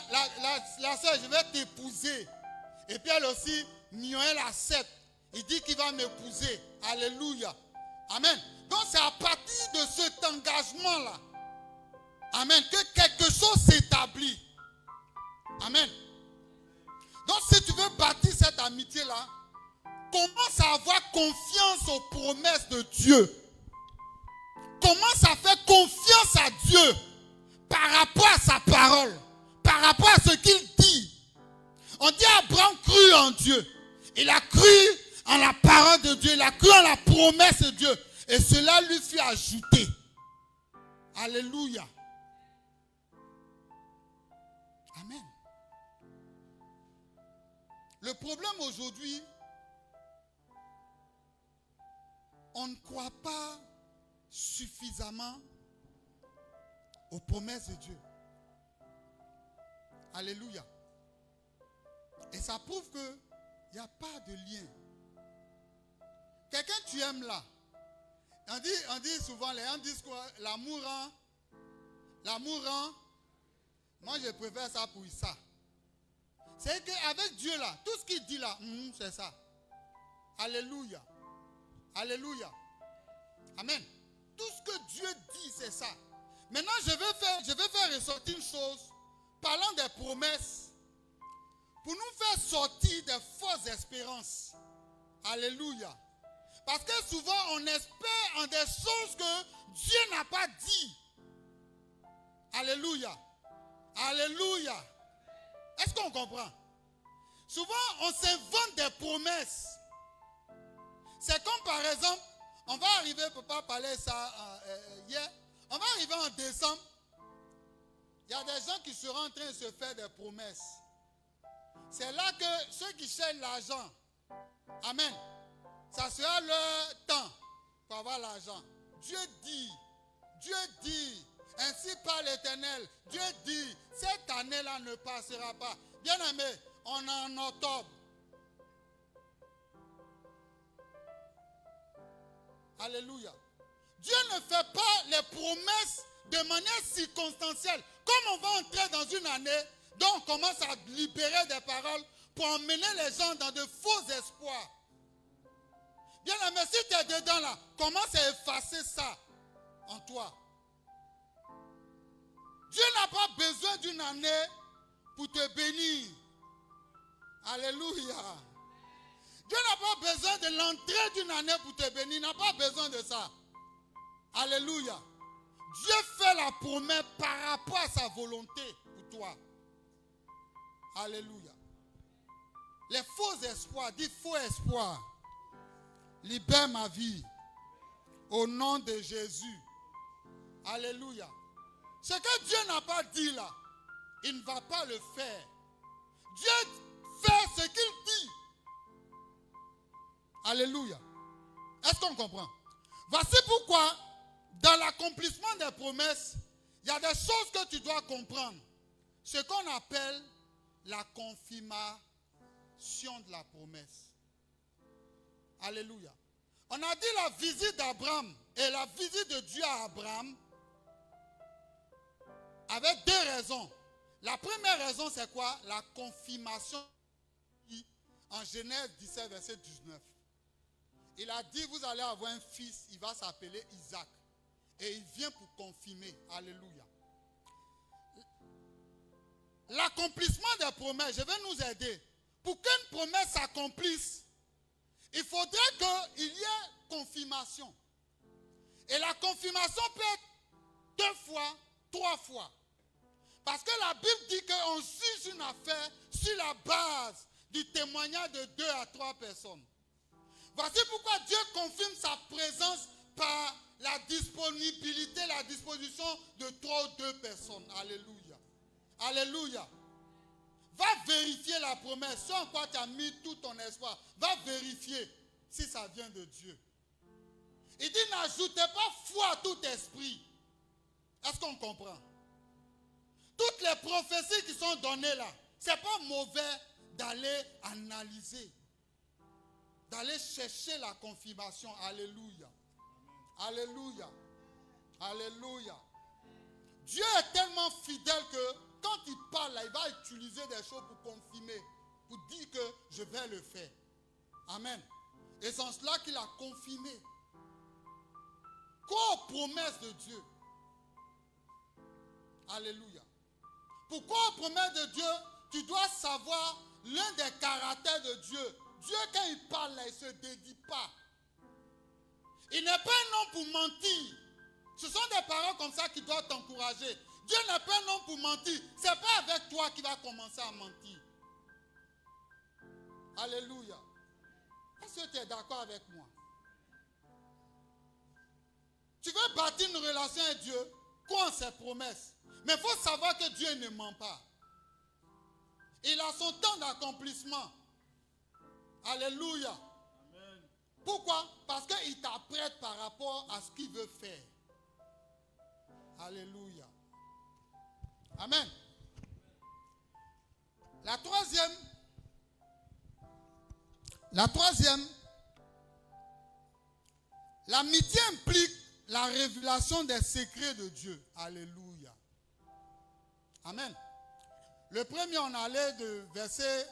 la soeur, je vais t'épouser. Et puis elle aussi, Noël accepte. Il dit qu'il va m'épouser. Alléluia. Amen. Donc c'est à partir de cet engagement-là, amen, que quelque chose s'établit. Amen. Donc si tu veux bâtir cette amitié-là, commence à avoir confiance aux promesses de Dieu. Commence à faire confiance à Dieu par rapport à sa parole, par rapport à ce qu'il dit. On dit Abraham crut en Dieu. Il a cru en la parole de Dieu. Il a cru en la promesse de Dieu. Et cela lui fut ajouté. Alléluia. Amen. Le problème aujourd'hui, on ne croit pas suffisamment aux promesses de Dieu. Alléluia. Et ça prouve qu'il n'y a pas de lien. Quelqu'un tu aimes là. On dit souvent, les gens disent quoi? L'amour rend. Moi je préfère ça pour ça. C'est qu'avec Dieu là, tout ce qu'il dit là, c'est ça. Alléluia. Alléluia. Amen. Tout ce que Dieu dit, c'est ça. Maintenant, je vais faire ressortir une chose, parlant des promesses, pour nous faire sortir des fausses espérances. Alléluia. Parce que souvent, on espère en des choses que Dieu n'a pas dit. Alléluia. Alléluia. Est-ce qu'on comprend? Souvent, on s'invente des promesses. C'est comme par exemple, on va arriver, papa parlait ça hier, on va arriver en décembre. Il y a des gens qui seront en train de se faire des promesses. C'est là que ceux qui cherchent l'argent, amen, ça sera leur temps pour avoir l'argent. Dieu dit, ainsi parle l'Éternel. Dieu dit, cette année-là ne passera pas. Bien aimé, on est en octobre. Alléluia. Dieu ne fait pas les promesses de manière circonstancielle. Comme on va entrer dans une année, donc on commence à libérer des paroles pour emmener les gens dans de faux espoirs. Bien aimé, si tu es dedans là, commence à effacer ça en toi. Dieu n'a pas besoin d'une année pour te bénir. Alléluia. Dieu n'a pas besoin de l'entrée d'une année pour te bénir. Il n'a pas besoin de ça. Alléluia. Dieu fait la promesse par rapport à sa volonté pour toi. Alléluia. Les faux espoirs, dis faux espoir. Libère ma vie. Au nom de Jésus. Alléluia. Ce que Dieu n'a pas dit là, il ne va pas le faire. Dieu fait ce qu'il dit. Alléluia. Est-ce qu'on comprend? Voici pourquoi, dans l'accomplissement des promesses, il y a des choses que tu dois comprendre. Ce qu'on appelle la confirmation de la promesse. Alléluia. On a dit la visite d'Abraham et la visite de Dieu à Abraham avec deux raisons. La première raison, c'est quoi? La confirmation en Genèse 17, verset 19. Il a dit, vous allez avoir un fils, il va s'appeler Isaac. Et il vient pour confirmer. Alléluia. L'accomplissement des promesses, je vais nous aider. Pour qu'une promesse s'accomplisse, il faudrait qu'il y ait confirmation. Et la confirmation peut être 2 fois, 3 fois. Parce que la Bible dit qu'on juge une affaire sur la base du témoignage de 2 à 3 personnes. Voici pourquoi Dieu confirme sa présence par la disponibilité, la disposition de 3 ou 2 personnes. Alléluia. Alléluia. Va vérifier la promesse. Sur quoi tu as mis tout ton espoir. Va vérifier si ça vient de Dieu. Il dit, n'ajoutez pas foi à tout esprit. Est-ce qu'on comprend? Toutes les prophéties qui sont données là, ce n'est pas mauvais d'aller analyser, d'aller chercher la confirmation. Alléluia. Alléluia. Alléluia. Dieu est tellement fidèle que quand il parle là, il va utiliser des choses pour confirmer, pour dire que je vais le faire. Amen. Et c'est en cela qu'il a confirmé. Quoi aux promesses de Dieu? Alléluia. Pourquoi aux promesses de Dieu, tu dois savoir l'un des caractères de Dieu. Dieu, quand il parle, là, il ne se dédie pas. Il n'est pas un homme pour mentir. Ce sont des paroles comme ça qui doivent t'encourager. Dieu n'est pas un homme pour mentir. Ce n'est pas avec toi qu'il va commencer à mentir. Alléluia. Est-ce que tu es d'accord avec moi? Tu veux bâtir une relation avec Dieu, crois en ses promesses. Mais il faut savoir que Dieu ne ment pas. Il a son temps d'accomplissement. Alléluia. Amen. Pourquoi? Parce qu'il t'apprête par rapport à ce qu'il veut faire. Alléluia. Amen. La troisième, l'amitié implique la révélation des secrets de Dieu. Alléluia. Amen. Le premier, on allait de verset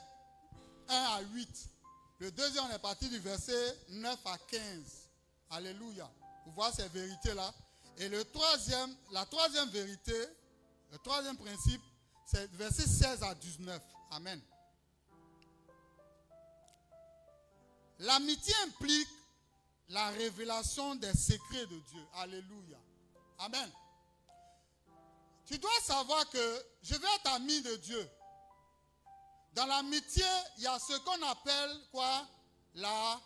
1 à 8. Le deuxième, on est parti du verset 9 à 15. Alléluia. Vous voyez ces vérités-là. Et la troisième vérité, le troisième principe, c'est verset 16 à 19. Amen. L'amitié implique la révélation des secrets de Dieu. Alléluia. Amen. Tu dois savoir que je vais être ami de Dieu. Dans l'amitié, il y a ce qu'on appelle quoi? La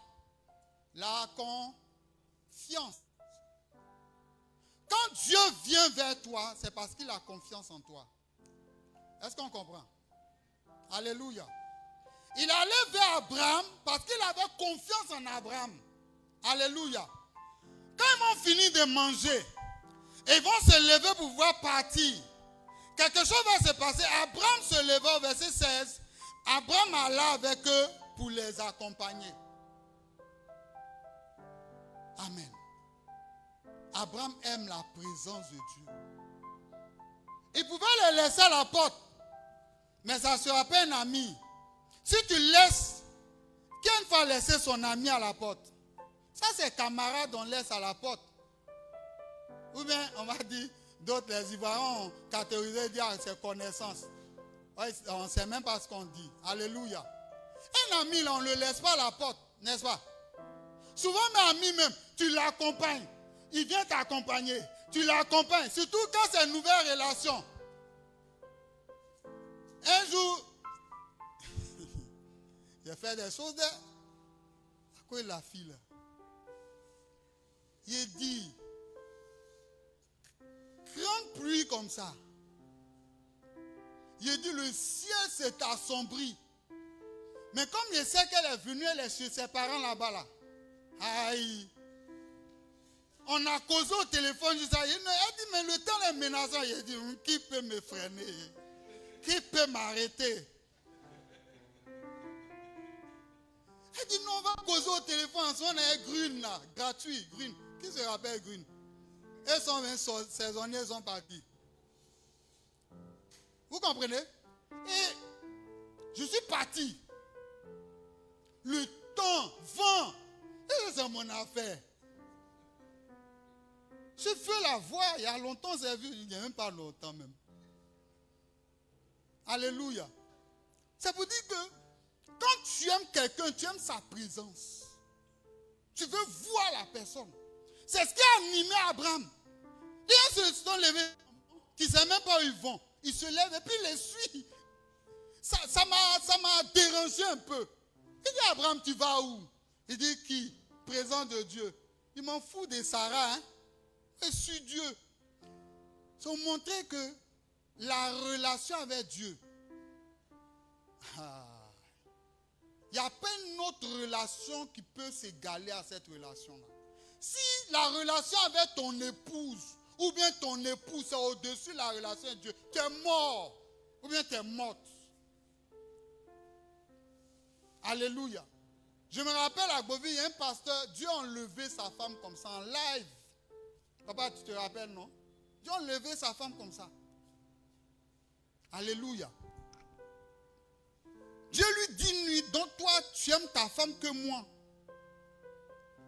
confiance. Quand Dieu vient vers toi, c'est parce qu'il a confiance en toi. Est-ce qu'on comprend? Alléluia. Il allait vers Abraham parce qu'il avait confiance en Abraham. Alléluia. Quand ils vont finir de manger, et ils vont se lever pour pouvoir partir, quelque chose va se passer. Abraham se leva au verset 16. Abraham alla avec eux pour les accompagner. Amen. Abraham aime la présence de Dieu. Il pouvait les laisser à la porte, mais ça ne sera pas un ami. Si tu laisses, qui va laisser son ami à la porte? Ça, c'est camarade, on laisse à la porte. Ou bien, on va dire, d'autres, les Ivoiriens ont catégorisé, dire c'est connaissance. Ouais, on ne sait même pas ce qu'on dit. Alléluia. Un ami, là, on ne le laisse pas à la porte, n'est-ce pas? Souvent, mes amis même, tu l'accompagnes. Il vient t'accompagner. Tu l'accompagnes. Surtout quand c'est une nouvelle relation. Un jour, j'ai fait des choses de... À quoi la fille là? Il dit, grande pluie comme ça. Il dit, le ciel s'est assombri. Mais comme je sais qu'elle est venue, elle est chez ses parents là-bas. Là. Aïe. On a causé au téléphone. Elle dit, mais le temps est menaçant. Il dit, qui peut me freiner? Qui peut m'arrêter? Elle dit, non, on va causer au téléphone. On a un green là, gratuit, green. Qui se rappelle green? Elles sont 20 saisonniers, elles sont partis. Vous comprenez? Et je suis parti. Le temps, vent, c'est mon affaire. Je fais la voix, il y a longtemps, j'ai vu, il n'y a même pas longtemps même. Alléluia. Ça veut dire que quand tu aimes quelqu'un, tu aimes sa présence. Tu veux voir la personne. C'est ce qui a animé Abraham. Ils se sont levés, qui ne savent même pas où ils vont. Ils se lèvent et puis ils les suivent. Ça m'a dérangé un peu. Il dit, Abraham, tu vas où? Il dit, qui? Présent de Dieu. Il m'en fout de Sarah, hein? Je suis Dieu. C'est pour montrer que la relation avec Dieu, il n'y a pas une autre relation qui peut s'égaler à cette relation-là. Si la relation avec ton épouse ou bien ton époux c'est au-dessus de la relation avec Dieu, tu es mort ou bien tu es morte. Alléluia. Je me rappelle à Boville, il y a un pasteur, Dieu a enlevé sa femme comme ça en live. Papa, tu te rappelles, non? Dieu a enlevé sa femme comme ça. Alléluia. Dieu lui dit, nuit, donc toi, tu aimes ta femme que moi.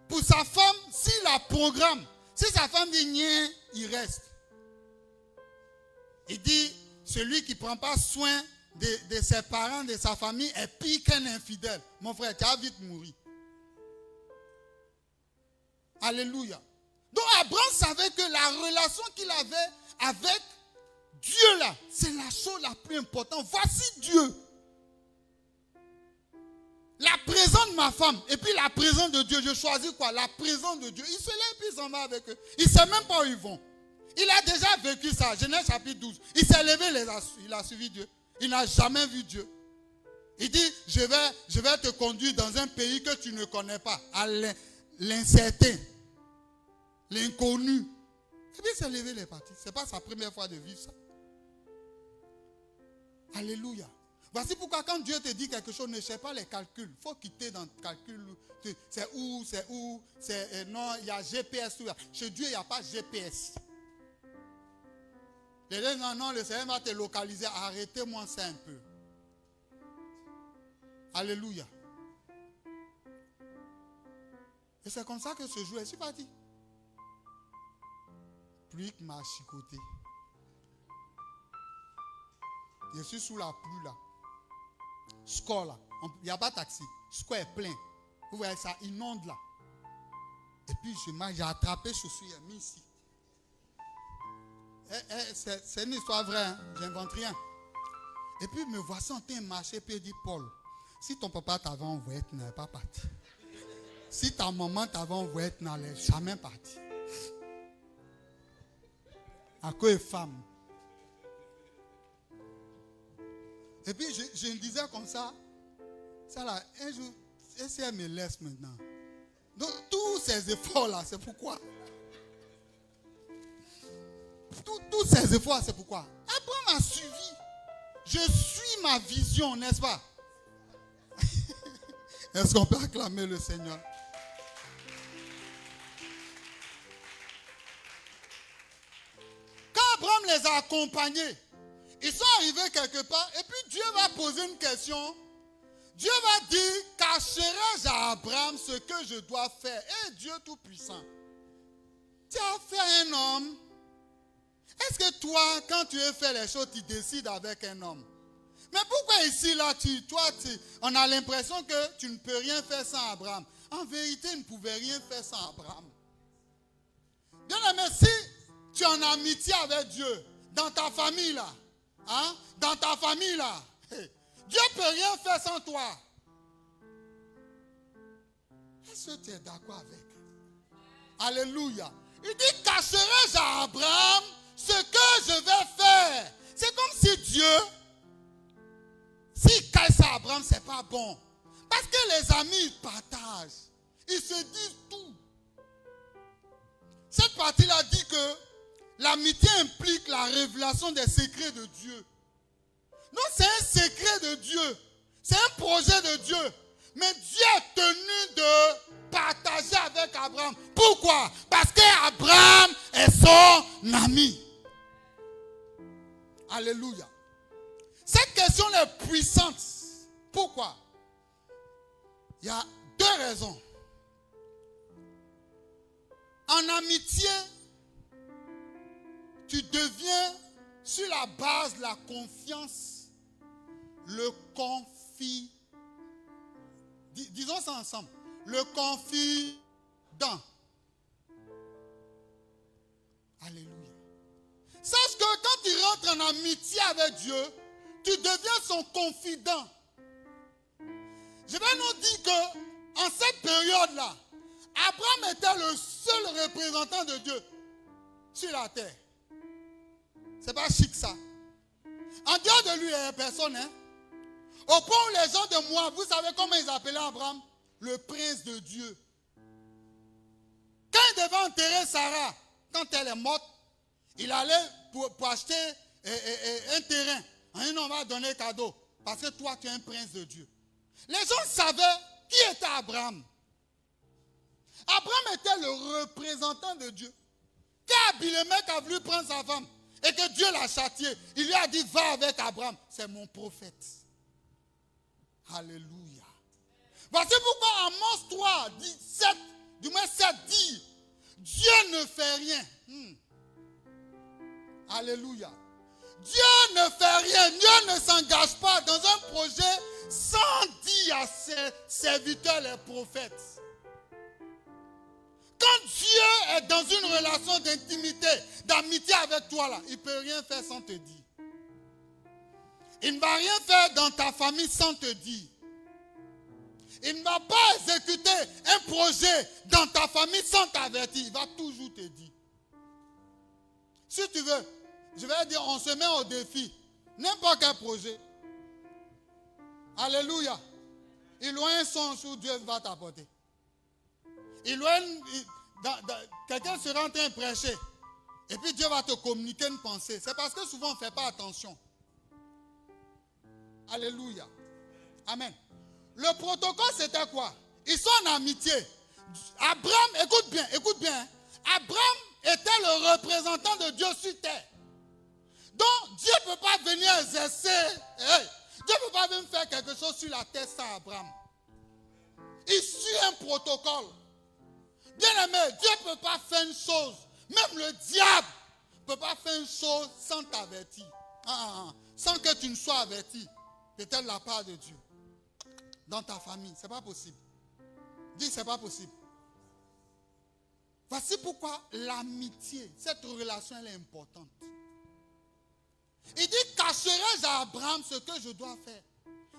Pour sa femme, s'il la programme, si sa femme dit rien, il reste. Il dit, celui qui ne prend pas soin de ses parents, de sa famille est pire qu'un infidèle. Mon frère, tu as vite mourir. Alléluia. Donc Abraham savait que la relation qu'il avait avec Dieu là, c'est la chose la plus importante. Voici Dieu. La présence de ma femme et puis la présence de Dieu. Je choisis quoi? La présence de Dieu. Il se lève puis il s'en va avec eux. Il ne sait même pas où ils vont. Il a déjà vécu ça. Genèse chapitre 12. Il s'est levé, il a suivi Dieu. Il n'a jamais vu Dieu. Il dit, je vais te conduire dans un pays que tu ne connais pas. À l'incertain. L'inconnu. Et puis il s'est levé, il est parti. Ce n'est pas sa première fois de vivre ça. Alléluia. Voici pourquoi quand Dieu te dit quelque chose, ne cherche pas les calculs. Il faut quitter dans le calcul. C'est où, non, il y a GPS. Chez Dieu, il n'y a pas GPS. Les gens, non, le Seigneur va te localiser. Arrêtez-moi ça un peu. Alléluia. Et c'est comme ça que ce jour, je suis parti. Pluie qui m'a chicoté. Je suis sous la pluie là. Score là. Il n'y a pas de taxi. Score est plein. Vous voyez, ça inonde là. Et puis j'ai attrapé chaussures, j'ai mis ici. C'est une histoire vraie, hein? J'invente rien. Et puis me voici en train de marcher, puis il dit, Paul, si ton papa t'avait envoyé, tu n'avais pas parti. Si ta maman t'avait envoyé, tu n'allais jamais parti. À quoi est femme? Et puis je me disais comme ça là, un jour, est-ce qu'elle me laisse maintenant? Donc tous ces efforts là, c'est pourquoi? Tous ces efforts, c'est pourquoi? Abraham a suivi. Je suis ma vision, n'est-ce pas? Est-ce qu'on peut acclamer le Seigneur? Quand Abraham les a accompagnés, ils sont arrivés quelque part et puis Dieu va poser une question. Dieu va dire, cacherai-je à Abraham ce que je dois faire? Eh Dieu Tout-Puissant, tu as fait un homme. Est-ce que toi, quand tu veux faire les choses, tu décides avec un homme? Mais pourquoi ici, là, on a l'impression que tu ne peux rien faire sans Abraham? En vérité, il ne pouvait rien faire sans Abraham. Bien aimé, si tu es en amitié avec Dieu, dans ta famille là, hein, dans ta famille là, Dieu ne peut rien faire sans toi. Est-ce que tu es d'accord avec? Alléluia. Il dit, cacherai-je à Abraham ce que je vais faire? C'est comme si Dieu, s'il cache ça à Abraham, ce n'est pas bon. Parce que les amis, ils partagent. Ils se disent tout. Cette partie-là dit que l'amitié implique la révélation des secrets de Dieu. Non, c'est un secret de Dieu. C'est un projet de Dieu. Mais Dieu est tenu de partager avec Abraham. Pourquoi? Parce qu'Abraham est son ami. Alléluia. Cette question est puissante. Pourquoi? Il y a deux raisons. En amitié, tu deviens, sur la base de la confiance, le confident. Disons ça ensemble. Le confident. Alléluia. Sache que quand tu rentres en amitié avec Dieu, tu deviens son confident. Je vais nous dire que en cette période-là, Abraham était le seul représentant de Dieu sur la terre. C'est pas chic ça. En dehors de lui, il n'y avait personne. Hein? Au point où les gens de Moab, vous savez comment ils appelaient Abraham? Le prince de Dieu. Quand il devait enterrer Sarah, quand elle est morte, il allait pour acheter un terrain. On va donner cadeau. Parce que toi, tu es un prince de Dieu. Les gens savaient qui était Abraham. Abraham était le représentant de Dieu. Quand Abimelech a voulu prendre sa femme et que Dieu l'a châtié, il lui a dit, va avec Abraham. C'est mon prophète. Alléluia. Voici pourquoi Amos 3, 17, du moins 7 dit, Dieu ne fait rien. Alléluia. Dieu ne fait rien. Dieu ne s'engage pas à ses serviteurs, les prophètes. Quand Dieu est dans une relation d'intimité, d'amitié avec toi, là, il ne peut rien faire sans te dire. Il ne va rien faire dans ta famille sans te dire. Il ne va pas exécuter un projet dans ta famille sans t'avertir. Il va toujours te dire. Si tu veux, je vais dire, on se met au défi. N'importe quel projet. Alléluia. Il loin un songe où Dieu va t'apporter. Quelqu'un sera en train de prêcher. Et puis Dieu va te communiquer une pensée. C'est parce que souvent on ne fait pas attention. Alléluia. Amen. Le protocole c'était quoi? Ils sont en amitié. Abraham, écoute bien. Abraham était le représentant de Dieu sur terre. Donc Dieu ne peut pas venir exercer. Dieu ne peut pas venir faire quelque chose sur la terre sans Abraham. Il suit un protocole. Bien aimé, Dieu ne peut pas faire une chose. Même le diable ne peut pas faire une chose sans t'avertir. Sans que tu ne sois averti. Peut-être la part de Dieu. Dans ta famille, ce n'est pas possible. Dis, ce n'est pas possible. Voici pourquoi l'amitié, cette relation, elle est importante. Il dit, cacherai-je à Abraham ce que je dois faire?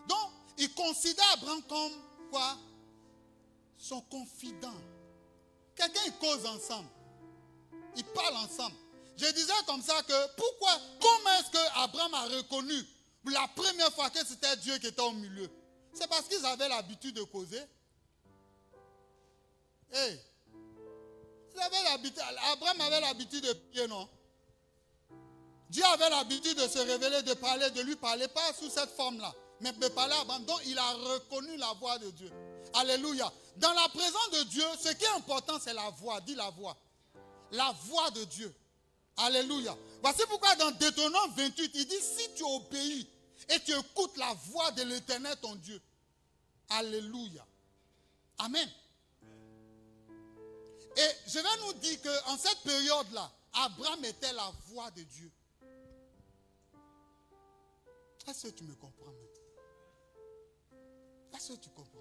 Donc, il considère Abraham comme quoi? Son confident. Quelqu'un, ils causent ensemble. Ils parlent ensemble. Je disais comme ça que, comment est-ce que Abraham a reconnu la première fois que c'était Dieu qui était au milieu? C'est parce qu'ils avaient l'habitude de causer. Abraham avait l'habitude de prier, non? Dieu avait l'habitude de se révéler, de parler, de lui parler, pas sous cette forme-là, mais de parler à Abraham. Donc, il a reconnu la voix de Dieu. Alléluia. Dans la présence de Dieu, ce qui est important, c'est la voix. Dis la voix. La voix de Dieu. Alléluia. Voici pourquoi dans Deutéronome 28, il dit, si tu obéis et tu écoutes la voix de l'Éternel, ton Dieu. Alléluia. Amen. Et je vais nous dire qu'en cette période-là, Abraham était la voix de Dieu. Est-ce que tu me comprends maintenant? Est-ce que tu comprends?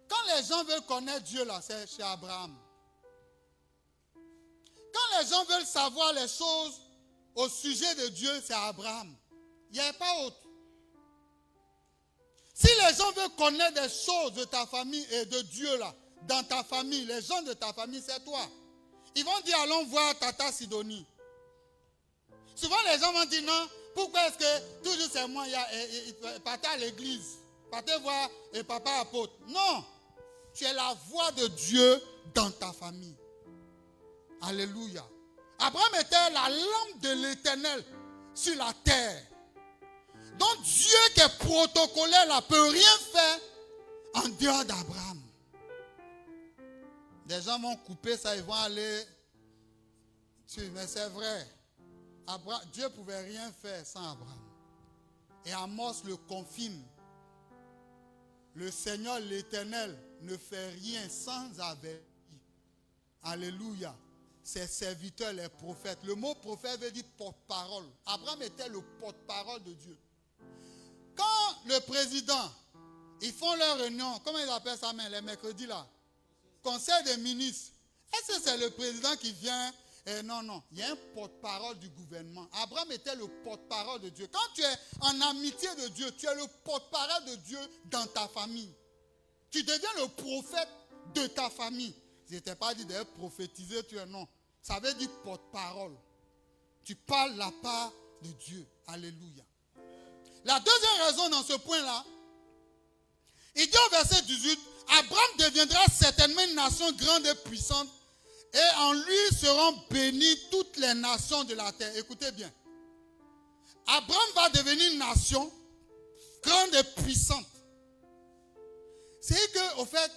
Quand les gens veulent connaître Dieu, là, c'est chez Abraham. Quand les gens veulent savoir les choses au sujet de Dieu, c'est Abraham. Il n'y a pas autre. Si les gens veulent connaître des choses de ta famille et de Dieu, là, dans ta famille, les gens de ta famille, c'est toi. Ils vont dire, allons voir Tata Sidonie. Souvent, les gens vont dire, non, pourquoi est-ce que toujours c'est moi, partez à l'église, partez voir et papa apôtre. Non, tu es la voix de Dieu dans ta famille. Alléluia. Abraham était la lampe de l'Éternel sur la terre. Donc Dieu qui est protocolaire ne peut rien faire en dehors d'Abraham. Des gens vont couper ça, ils vont aller. Mais c'est vrai. Dieu ne pouvait rien faire sans Abraham. Et Amos le confirme. Le Seigneur, l'Éternel, ne fait rien sans avertir. Alléluia. Ses serviteurs, les prophètes. Le mot prophète veut dire porte-parole. Abraham était le porte-parole de Dieu. Quand le président, ils font leur réunion, comment ils appellent ça, les mercredis là? Conseil des ministres. Est-ce que c'est le président qui vient? Non. Il y a un porte-parole du gouvernement. Abraham était le porte-parole de Dieu. Quand tu es en amitié de Dieu, tu es le porte-parole de Dieu dans ta famille. Tu deviens le prophète de ta famille. Je n'étais pas dit de prophétiser, tu es non. Ça veut dire porte-parole. Tu parles la part de Dieu. Alléluia. La deuxième raison dans ce point-là, il dit au verset 18, Abraham deviendra certainement une nation grande et puissante, et en lui seront bénies toutes les nations de la terre. Écoutez bien. Abraham va devenir une nation grande et puissante. C'est que, au fait,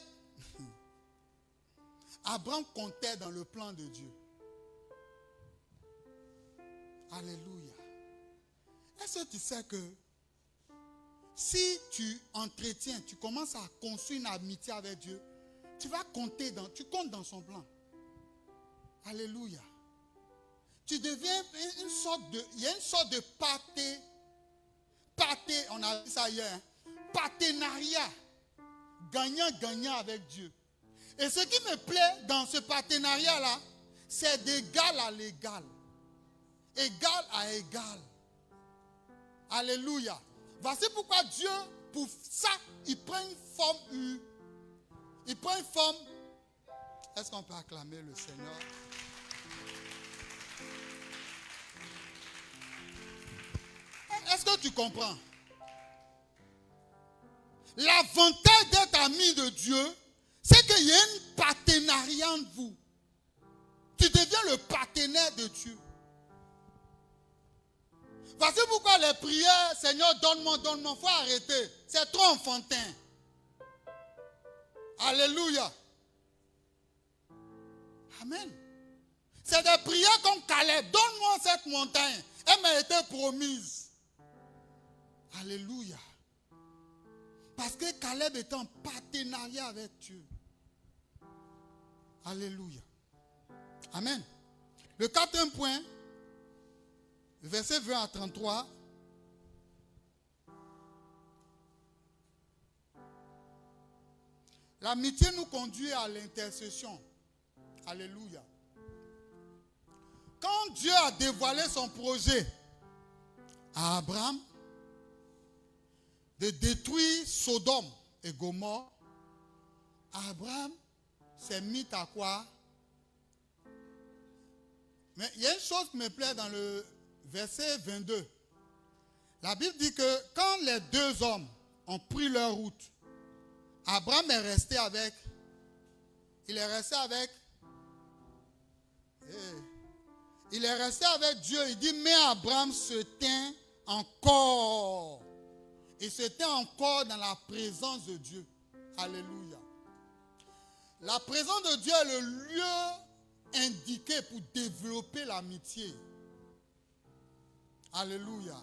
Abraham comptait dans le plan de Dieu. Alléluia. Est-ce que tu sais que si tu entretiens, tu commences à construire une amitié avec Dieu, tu comptes dans son plan. Alléluia. Tu deviens il y a une sorte de pâté, on a vu ça hier, partenariat gagnant-gagnant avec Dieu. Et ce qui me plaît dans ce partenariat-là, c'est d'égal à l'égal. Égal à égal. Alléluia. Voici pourquoi Dieu, pour ça, il prend une forme. Il prend une forme. Est-ce qu'on peut acclamer le Seigneur? Est-ce que tu comprends? L'avantage d'être ami de Dieu, c'est qu'il y a un partenariat entre vous. Tu deviens le partenaire de Dieu. Voici pourquoi les prières, Seigneur, donne-moi, il faut arrêter. C'est trop enfantin. Alléluia. Amen. C'est des prières comme Caleb. Donne-moi cette montagne. Elle m'a été promise. Alléluia. Parce que Caleb était en partenariat avec Dieu. Alléluia. Amen. Le quatrième point, verset 20 à 33. L'amitié nous conduit à l'intercession. Alléluia. Quand Dieu a dévoilé son projet à Abraham de détruire Sodome et Gomorrhe, Abraham s'est mis à quoi? Mais il y a une chose qui me plaît dans le verset 22. La Bible dit que quand les deux hommes ont pris leur route, Abraham est resté avec. Il est resté avec Dieu. Il dit, mais Abraham se tint encore. Il se tint encore dans la présence de Dieu. Alléluia. La présence de Dieu est le lieu indiqué pour développer l'amitié. Alléluia.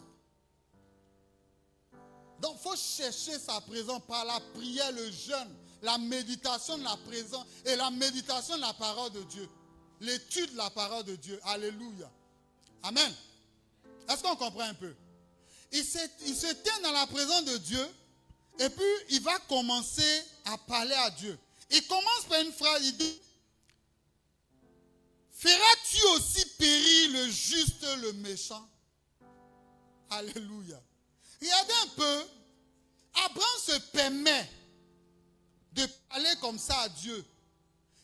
Donc, il faut chercher sa présence par la prière, le jeûne, la méditation de la présence et la méditation de la parole de Dieu. L'étude de la parole de Dieu. Alléluia. Amen. Est-ce qu'on comprend un peu? Il se tient dans la présence de Dieu et puis il va commencer à parler à Dieu. Il commence par une phrase, il dit, feras-tu aussi périr le juste, le méchant? Alléluia. Regardez un peu, Abraham se permet de parler comme ça à Dieu.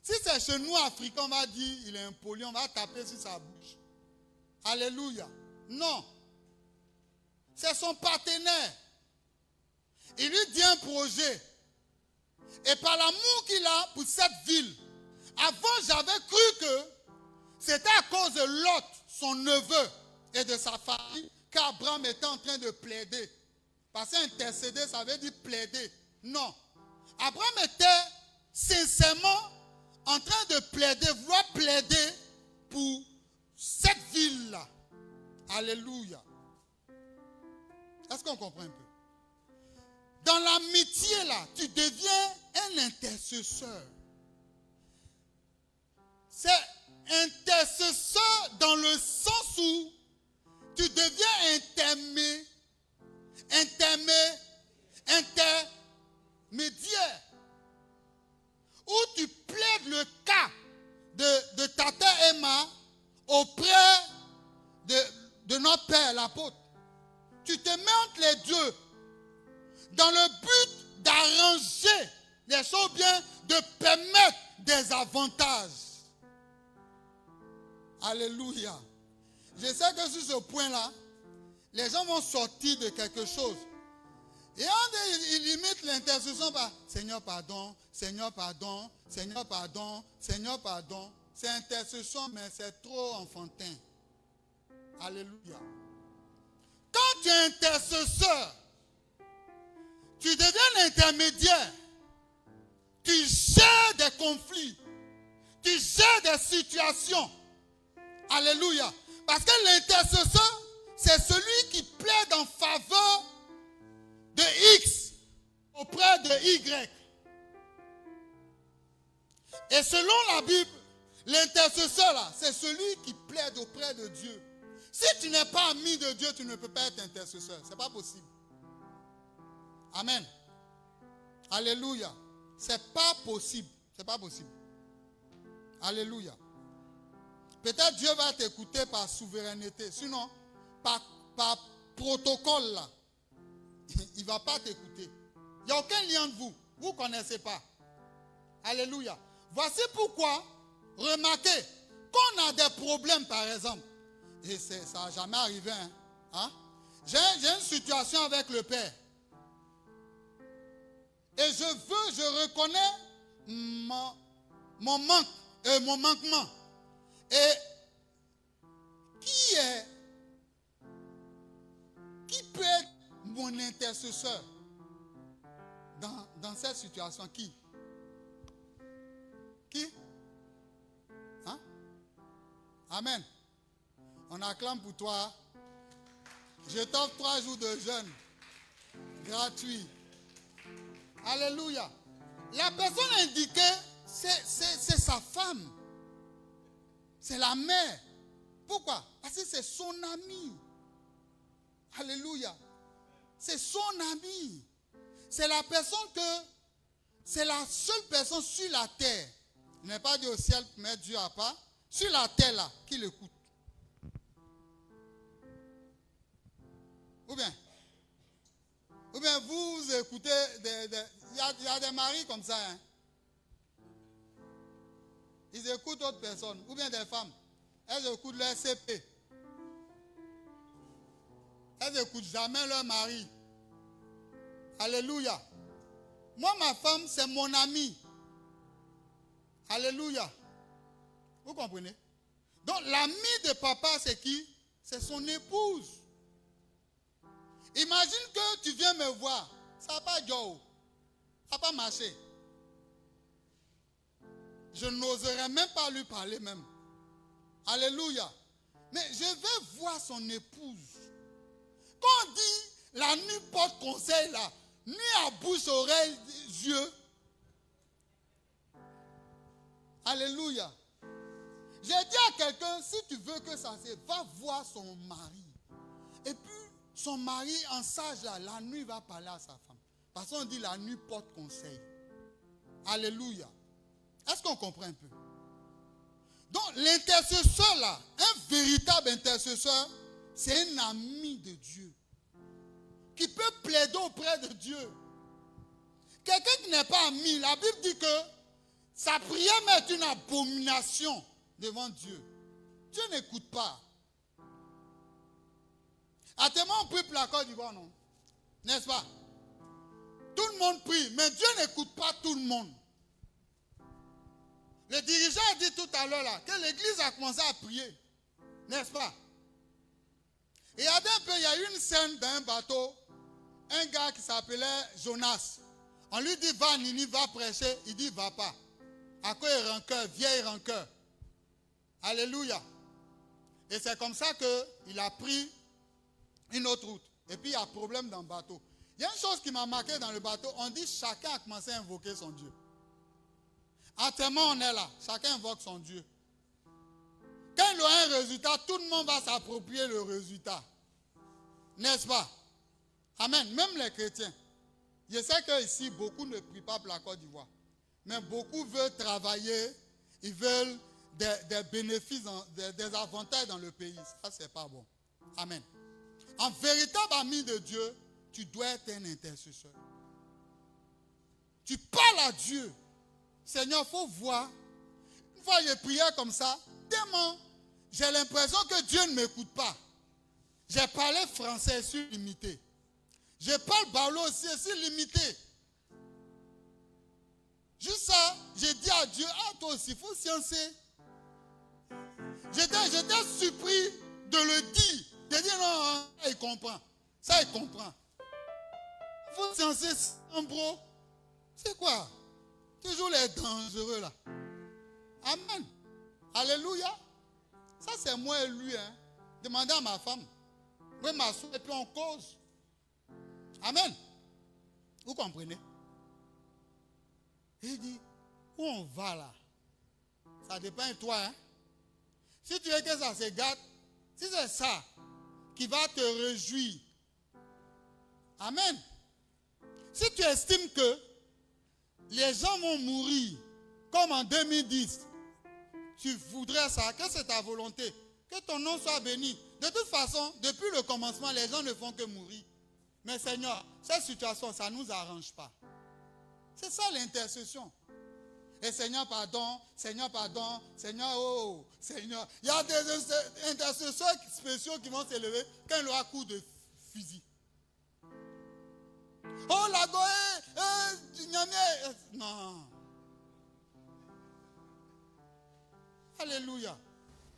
Si c'est chez nous, Africains, on va dire, il est impoli, on va taper sur sa bouche. Alléluia. Non. C'est son partenaire. Il lui dit un projet. Et par l'amour qu'il a pour cette ville, avant j'avais cru que c'était à cause de Lot, son neveu, et de sa famille, qu'Abraham était en train de plaider. Parce qu'intercéder, ça veut dire plaider. Non. Abraham était sincèrement en train de plaider, vouloir plaider pour cette ville-là. Alléluia. Est-ce qu'on comprend un peu? Dans l'amitié, là, tu deviens un intercesseur. C'est intercesseur dans le sens où tu deviens intermédiaire. Où tu plaides le cas de Tata Emma auprès de notre Père, l'apôtre. Tu te mets entre les deux dans le but d'arranger les choses bien, de permettre des avantages. Alléluia. Je sais que sur ce point-là, les gens vont sortir de quelque chose. Et ils limitent l'intercession par Seigneur pardon, Seigneur pardon, Seigneur pardon, Seigneur pardon. C'est intercession, mais c'est trop enfantin. Alléluia. Quand tu es intercesseur, tu deviens l'intermédiaire. Tu gères des conflits. Tu gères des situations. Alléluia. Parce que l'intercesseur, c'est celui qui plaide en faveur de X auprès de Y. Et selon la Bible, l'intercesseur là, c'est celui qui plaide auprès de Dieu. Si tu n'es pas ami de Dieu, tu ne peux pas être intercesseur. Ce n'est pas possible. Amen. Alléluia. C'est pas possible. C'est pas possible. Alléluia. Peut-être Dieu va t'écouter par souveraineté. Sinon, par protocole là, il ne va pas t'écouter. Il n'y a aucun lien de vous. Vous ne connaissez pas. Alléluia. Voici pourquoi, remarquez, quand on a des problèmes par exemple, et ça n'a jamais arrivé, hein? J'ai une situation avec le Père. Et je reconnais mon manque, mon manquement. Et qui peut être mon intercesseur dans cette situation? Qui? Hein? Amen. On acclame pour toi. Je t'offre 3 jours de jeûne gratuit. Alléluia. La personne indiquée, c'est sa femme. C'est la mère. Pourquoi? Parce que c'est son ami. Alléluia. C'est son ami. C'est la personne c'est la seule personne sur la terre. Il n'est pas dit au ciel, mais Dieu à part. Sur la terre là, qui l'écoute. Ou bien vous écoutez, il y a des maris comme ça. Hein? Ils écoutent d'autres personnes. Ou bien des femmes. Elles écoutent leur CP. Elles n'écoutent jamais leur mari. Alléluia. Moi, ma femme, c'est mon amie. Alléluia. Vous comprenez? Donc, l'ami de papa, c'est qui? C'est son épouse. Imagine que tu viens me voir. Ça n'a pas Joe. Ça n'a pas marché. Je n'oserais même pas lui parler même. Alléluia. Mais je vais voir son épouse. Quand on dit la nuit porte conseil là, nuit à bouche, oreille, yeux. Alléluia. J'ai dit à quelqu'un, si tu veux que ça se va voir son mari. Et puis, son mari en sage là, la nuit va parler à sa femme. Parce qu'on dit la nuit porte conseil. Alléluia. Est-ce qu'on comprend un peu? Donc, l'intercesseur là, un véritable intercesseur, c'est un ami de Dieu. Qui peut plaider auprès de Dieu. Quelqu'un qui n'est pas ami, la Bible dit que sa prière est une abomination devant Dieu. Dieu n'écoute pas. Actuellement, on prie pour la Côte d'Ivoire, non? N'est-ce pas? Tout le monde prie, mais Dieu n'écoute pas tout le monde. Le dirigeant a dit tout à l'heure là que l'église a commencé à prier. N'est-ce pas? Et regardez un peu, il y a eu une scène dans un bateau. Un gars qui s'appelait Jonas. On lui dit va à Ninive, va prêcher. Il dit va pas. À quoi il rancœur, vieille rancœur. Alléluia. Et c'est comme ça qu'il a pris une autre route. Et puis il y a un problème dans le bateau. Il y a une chose qui m'a marqué dans le bateau. On dit chacun a commencé à invoquer son Dieu. Actuellement on est là. Chacun invoque son Dieu. Quand il aura un résultat, tout le monde va s'approprier le résultat. N'est-ce pas? Amen. Même les chrétiens. Je sais qu'ici, beaucoup ne prient pas pour la Côte d'Ivoire. Mais beaucoup veulent travailler. Ils veulent des bénéfices, des avantages dans le pays. Ça, c'est pas bon. Amen. En véritable ami de Dieu, tu dois être un intercesseur. Tu parles à Dieu. Seigneur, il faut voir. Une fois j'ai prié comme ça, tellement, j'ai l'impression que Dieu ne m'écoute pas. J'ai parlé français sur limité. Je parle balo aussi limité. Juste ça, j'ai dit à Dieu, ah toi aussi, il faut sciencer. J'étais surpris de le dire. De dire non, ça il comprend. Ça il comprend. Il faut sciencer en bro. C'est quoi? Toujours les dangereux là. Amen. Alléluia. Ça c'est moi et lui. Hein. Demandez à ma femme. Oui, ma soeur, et puis on cause. Amen. Vous comprenez? Il dit, où on va là? Ça dépend de toi. Hein? Si tu veux que ça se gâte, si c'est ça qui va te réjouir. Amen. Si tu estimes que les gens vont mourir comme en 2010. Tu voudrais ça, que c'est ta volonté. Que ton nom soit béni. De toute façon, depuis le commencement, les gens ne font que mourir. Mais Seigneur, cette situation, ça ne nous arrange pas. C'est ça l'intercession. Et Seigneur, pardon, Seigneur, pardon, Seigneur, oh, Seigneur. Il y a des intercesseurs spéciaux qui vont s'élever quand il y aura coup de fusil. Oh, la goé, non. Alléluia.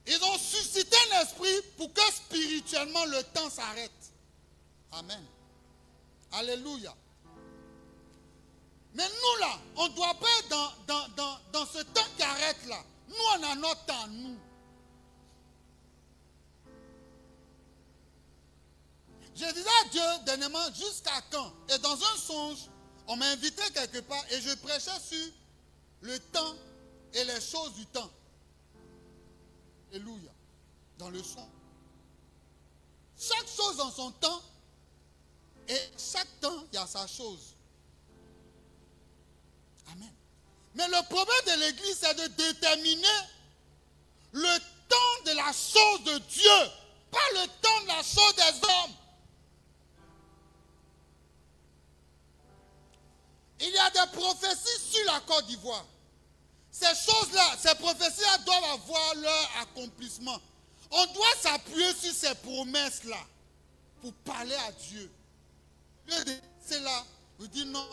Ils ont suscité un esprit pour que spirituellement le temps s'arrête. Amen. Alléluia. Mais nous là, on ne doit pas être dans ce temps qui arrête là. Nous, on a notre temps, nous. Je disais à Dieu dernièrement, jusqu'à quand? Et dans un songe, on m'a invité quelque part et je prêchais sur le temps et les choses du temps. Alléluia. Dans le son. Chaque chose dans son temps et chaque temps, il y a sa chose. Amen. Mais le problème de l'Église, c'est de déterminer le temps de la chose de Dieu, pas le temps de la chose des hommes. Il y a des prophéties sur la Côte d'Ivoire. Ces choses-là, ces prophéties-là doivent avoir leur accomplissement. On doit s'appuyer sur ces promesses-là pour parler à Dieu. C'est là, vous dites non,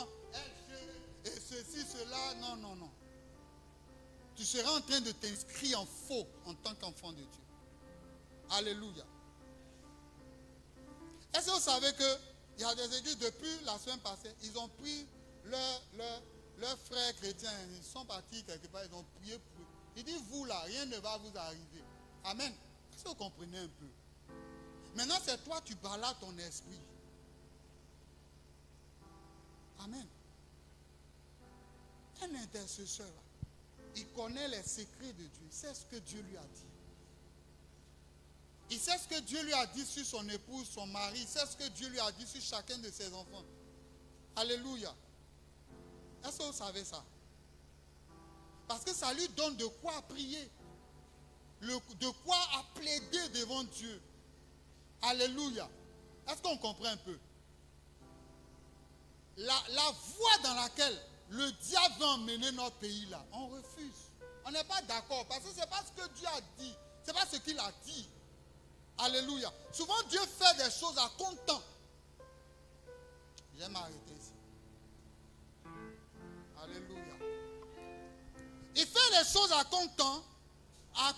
et ceci, cela, non, non, non. Tu seras en train de t'inscrire en faux en tant qu'enfant de Dieu. Alléluia. Est-ce que vous savez qu'il y a des églises depuis la semaine passée, ils ont pris leurs frères chrétiens, ils sont partis quelque part, ils ont prié pour eux. Ils disent, vous là, rien ne va vous arriver. Amen. Est-ce que vous comprenez un peu? Maintenant, c'est toi, tu balades ton esprit. Amen. Un intercesseur, il connaît les secrets de Dieu. Il sait ce que Dieu lui a dit. Il sait ce que Dieu lui a dit sur son épouse, son mari. Il sait ce que Dieu lui a dit sur chacun de ses enfants. Alléluia. Est-ce que vous savez ça? Parce que ça lui donne de quoi prier. De quoi plaider devant Dieu. Alléluia. Est-ce qu'on comprend un peu? La voie dans laquelle le diable veut emmener notre pays là, on refuse. On n'est pas d'accord parce que ce n'est pas ce que Dieu a dit. Ce n'est pas ce qu'il a dit. Alléluia. Souvent Dieu fait des choses à compte-temps. Je vais m'arrêter ici. Alléluia. Il fait les choses à compte-temps, à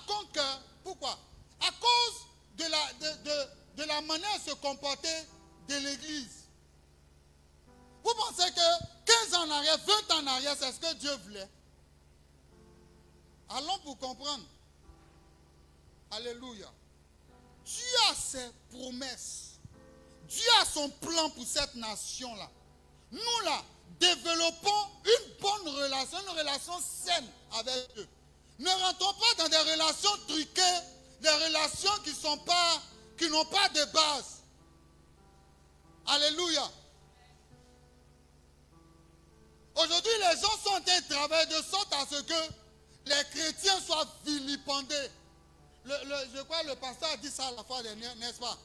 compte-cœur. Pourquoi? À cause de la manière de se comporter de l'Église. Vous pensez que 15 ans en arrière, 20 ans en arrière, c'est ce que Dieu voulait? Allons pour comprendre. Alléluia. Dieu a ses promesses. Dieu a son plan pour cette nation-là. Nous, là, développons une bonne relation, une relation saine avec eux. Ne rentrons pas dans des relations truquées, des relations qui n'ont pas de base. Alléluia. Aujourd'hui, les gens sont en train de travailler de sorte à ce que les chrétiens soient vilipendés. Je crois que le pasteur a dit ça la fois dernière, n'est-ce pas?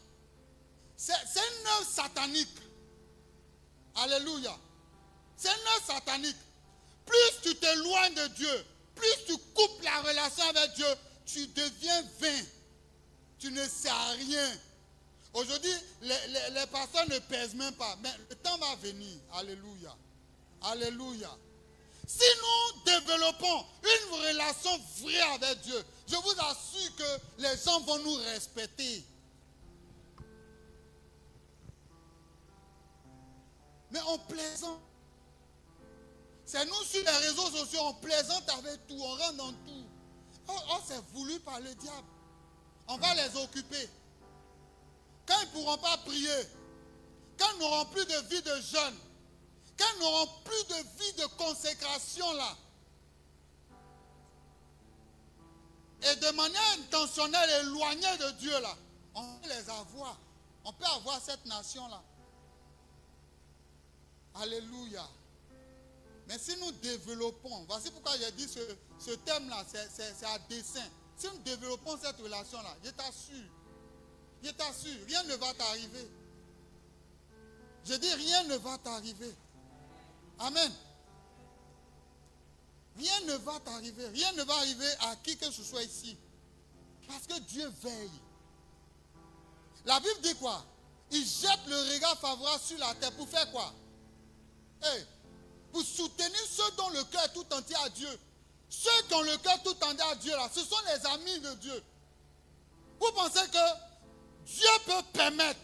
C'est une œuvre satanique. Alléluia. C'est une œuvre satanique. Plus tu t'éloignes de Dieu, plus tu coupes la relation avec Dieu, tu deviens vain. Tu ne sers à rien. Aujourd'hui, les pasteurs ne pèsent même pas. Mais le temps va venir. Alléluia. Alléluia. Si nous développons une relation vraie avec Dieu, je vous assure que les gens vont nous respecter. Mais on plaisante. C'est nous sur les réseaux sociaux, on plaisante avec tout, on rentre dans tout. Oh, c'est voulu par le diable. On va les occuper. Quand ils ne pourront pas prier, quand ils n'auront plus de vie de jeûne, quand ils n'auront plus de vie de consécration là, et de manière intentionnelle, éloignée de Dieu là, on peut les avoir. On peut avoir cette nation là. Alléluia. Mais si nous développons, voici pourquoi j'ai dit ce thème-là, c'est à dessein. Si nous développons cette relation-là, je t'assure, rien ne va t'arriver. Je dis rien ne va t'arriver. Amen. Rien ne va t'arriver. Rien ne va arriver à qui que ce soit ici. Parce que Dieu veille. La Bible dit quoi? Il jette le regard favorable sur la terre pour faire quoi? Hey, pour soutenir ceux dont le cœur est tout entier à Dieu. Ceux qui ont le cœur tout entier à Dieu, là, ce sont les amis de Dieu. Vous pensez que Dieu peut permettre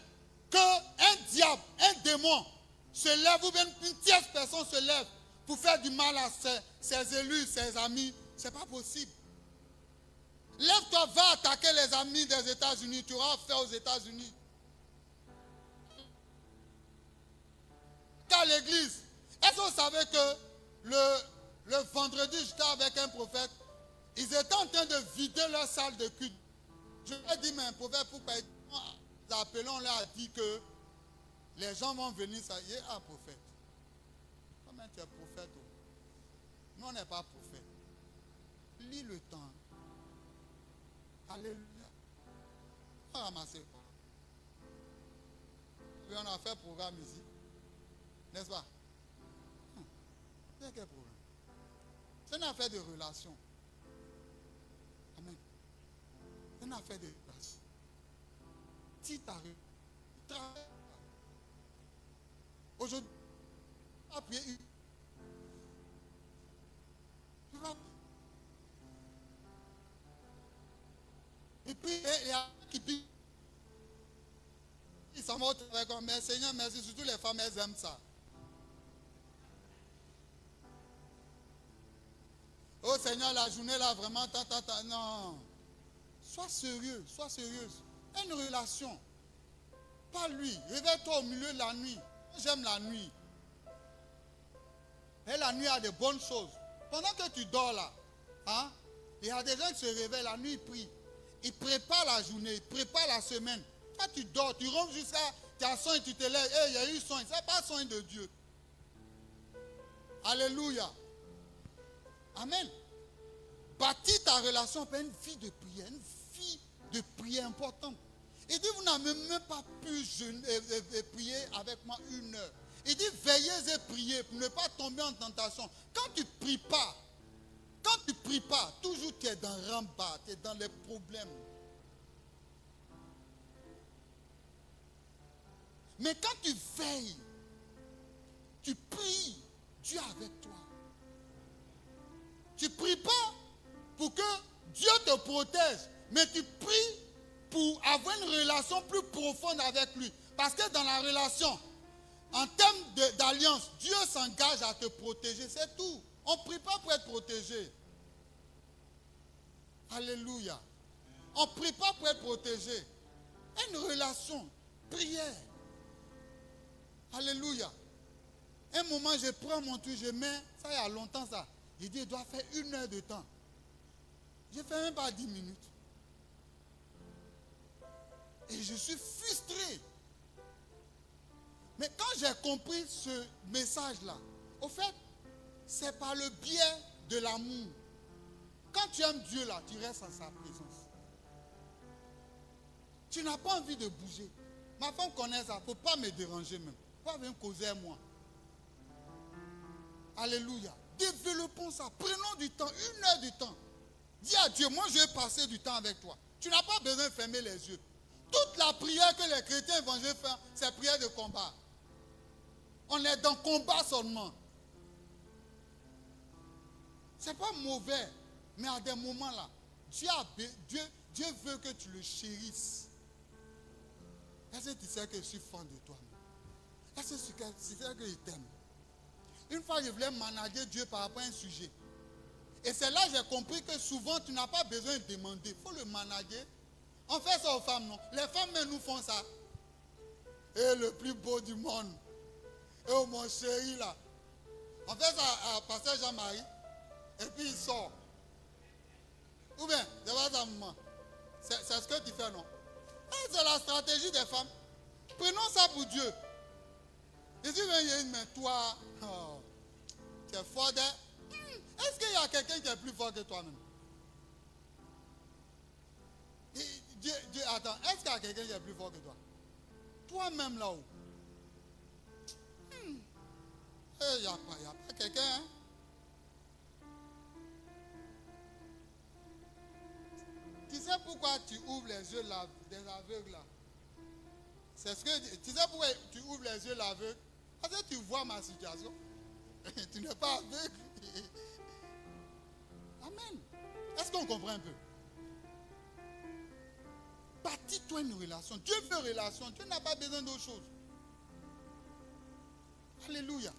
qu'un diable, un démon se lève, ou bien une tierce personne se lève pour faire du mal à ses élus, ses amis? Ce n'est pas possible. Lève-toi, va attaquer les amis des États-Unis. Tu auras affaire aux États-Unis. Car l'église, est-ce que vous savez que le vendredi, j'étais avec un prophète, ils étaient en train de vider leur salle de culte. Je lui ai dit, mais un prophète, pourquoi l'appelons leur a dit que les gens vont venir, ça y est, ah prophète. Comment tu es prophète? Nous, on n'est pas prophète. Lis le temps. Alléluia. On a ramassé. Puis on a fait programme ici. N'est-ce pas? C'est quel problème? C'est une affaire de relation. Amen. C'est une affaire de relation. Si tu as travaillé. Aujourd'hui, tu vas prier. Tu vas. Et puis, il y a qui prie. Ils s'en vont avec un mais Seigneur, merci. Surtout les femmes, elles aiment ça. Oh Seigneur, la journée là, vraiment, non. Sois sérieux, sois sérieuse. Une relation. Pas lui. Réveille-toi au milieu de la nuit. J'aime la nuit. Et la nuit a de bonnes choses. Pendant que tu dors là, hein, il y a des gens qui se réveillent la nuit, ils prient. Ils préparent la journée, ils préparent la semaine. Quand tu dors, tu rentres jusqu'à, tu as soin et tu te lèves. Hey, il y a eu soin. Ce n'est pas soin de Dieu. Alléluia. Amen. Bâtis ta relation par une vie de prière. Une vie de prière importante. Il dit, vous n'avez même pas pu prier avec moi 1 heure. Il dit, veillez et priez pour ne pas tomber en tentation. Quand tu ne pries pas, toujours tu es dans rembat, tu es dans les problèmes. Mais quand tu veilles, tu pries, Dieu est avec toi. Tu ne pries pas pour que Dieu te protège, mais tu pries pour avoir une relation plus profonde avec lui. Parce que dans la relation, en termes d'alliance, Dieu s'engage à te protéger, c'est tout. On ne prie pas pour être protégé. Alléluia. On ne prie pas pour être protégé. Une relation, prière. Alléluia. Un moment, je prends mon truc, je mets, ça il y a longtemps ça. Je dis, il doit faire 1 heure de temps. Je ne fais même pas 10 minutes. Et je suis frustré. Mais quand j'ai compris ce message-là, au fait, c'est par le biais de l'amour. Quand tu aimes Dieu là, tu restes en sa présence. Tu n'as pas envie de bouger. Ma femme connaît ça, il ne faut pas me déranger même. Il ne faut pas venir causer avec moi. Alléluia. Développons ça. Prenons du temps, 1 heure de temps. Dis à Dieu, moi je vais passer du temps avec toi. Tu n'as pas besoin de fermer les yeux. Toute la prière que les chrétiens évangéliques font, c'est prière de combat. On est dans le combat seulement. Ce n'est pas mauvais, mais à des moments là, Dieu veut que tu le chérisses. Est-ce que tu sais que je suis fan de toi? Est-ce que tu sais que je t'aime? Une fois, je voulais manager Dieu par rapport à un sujet. Et c'est là que j'ai compris que souvent, tu n'as pas besoin de demander. Il faut le manager. On fait ça aux femmes, non? Les femmes, même, nous font ça. Et le plus beau du monde. Et oh, mon chéri, là. On fait ça à Pasteur Jean-Marie. Et puis, il sort. Ou bien, c'est pas ça, maman. C'est ce que tu fais, non? C'est la stratégie des femmes. Prenons ça pour Dieu. Jésus vient, mais toi, oh, tu tu es fort. Est-ce qu'il y a quelqu'un qui est plus fort que toi-même? Dieu, attends, est-ce qu'il y a quelqu'un qui est plus fort que toi? Toi-même là-haut. Il n'y a pas quelqu'un. Hein? Tu sais pourquoi tu ouvres les yeux des aveugles là? C'est ce que tu sais pourquoi tu ouvres les yeux de l'aveugle? Parce que tu vois ma situation. Tu n'es pas aveugle. Amen. Est-ce qu'on comprend un peu? Bâtis-toi une relation. Dieu veut relation. Dieu n'a pas besoin d'autre chose. Alléluia.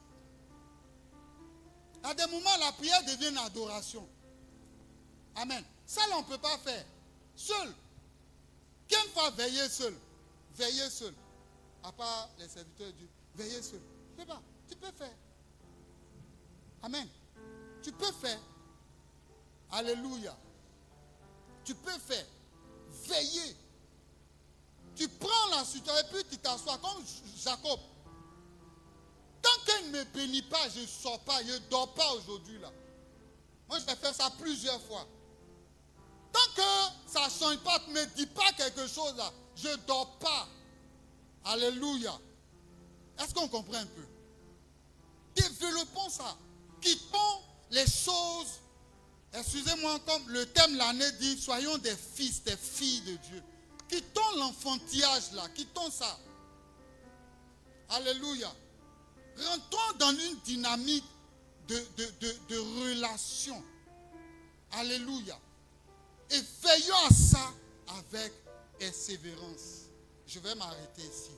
À des moments, la prière devient une adoration. Amen. Ça, on ne peut pas faire. Seul. Quelle fois veiller seul? Veiller seul. À part les serviteurs de Dieu. Veiller seul. Je ne sais pas. Tu peux faire. Amen. Tu peux faire. Alléluia. Tu peux faire. Veiller. Tu prends la situation et puis tu t'assois comme Jacob. Tant qu'elle ne me bénit pas, je ne sors pas, je ne dors pas aujourd'hui là. Moi, je vais faire ça plusieurs fois. Tant que ça ne change pas, ne me dis pas quelque chose là, je ne dors pas. Alléluia. Est-ce qu'on comprend un peu? Développons ça. Quittons les choses. Excusez-moi, comme le thème l'année dit, soyons des fils, des filles de Dieu. Quittons l'enfantillage là, quittons ça. Alléluia. Rentrons dans une dynamique de relation. Alléluia. Et veillons à ça avec persévérance. Je vais m'arrêter ici.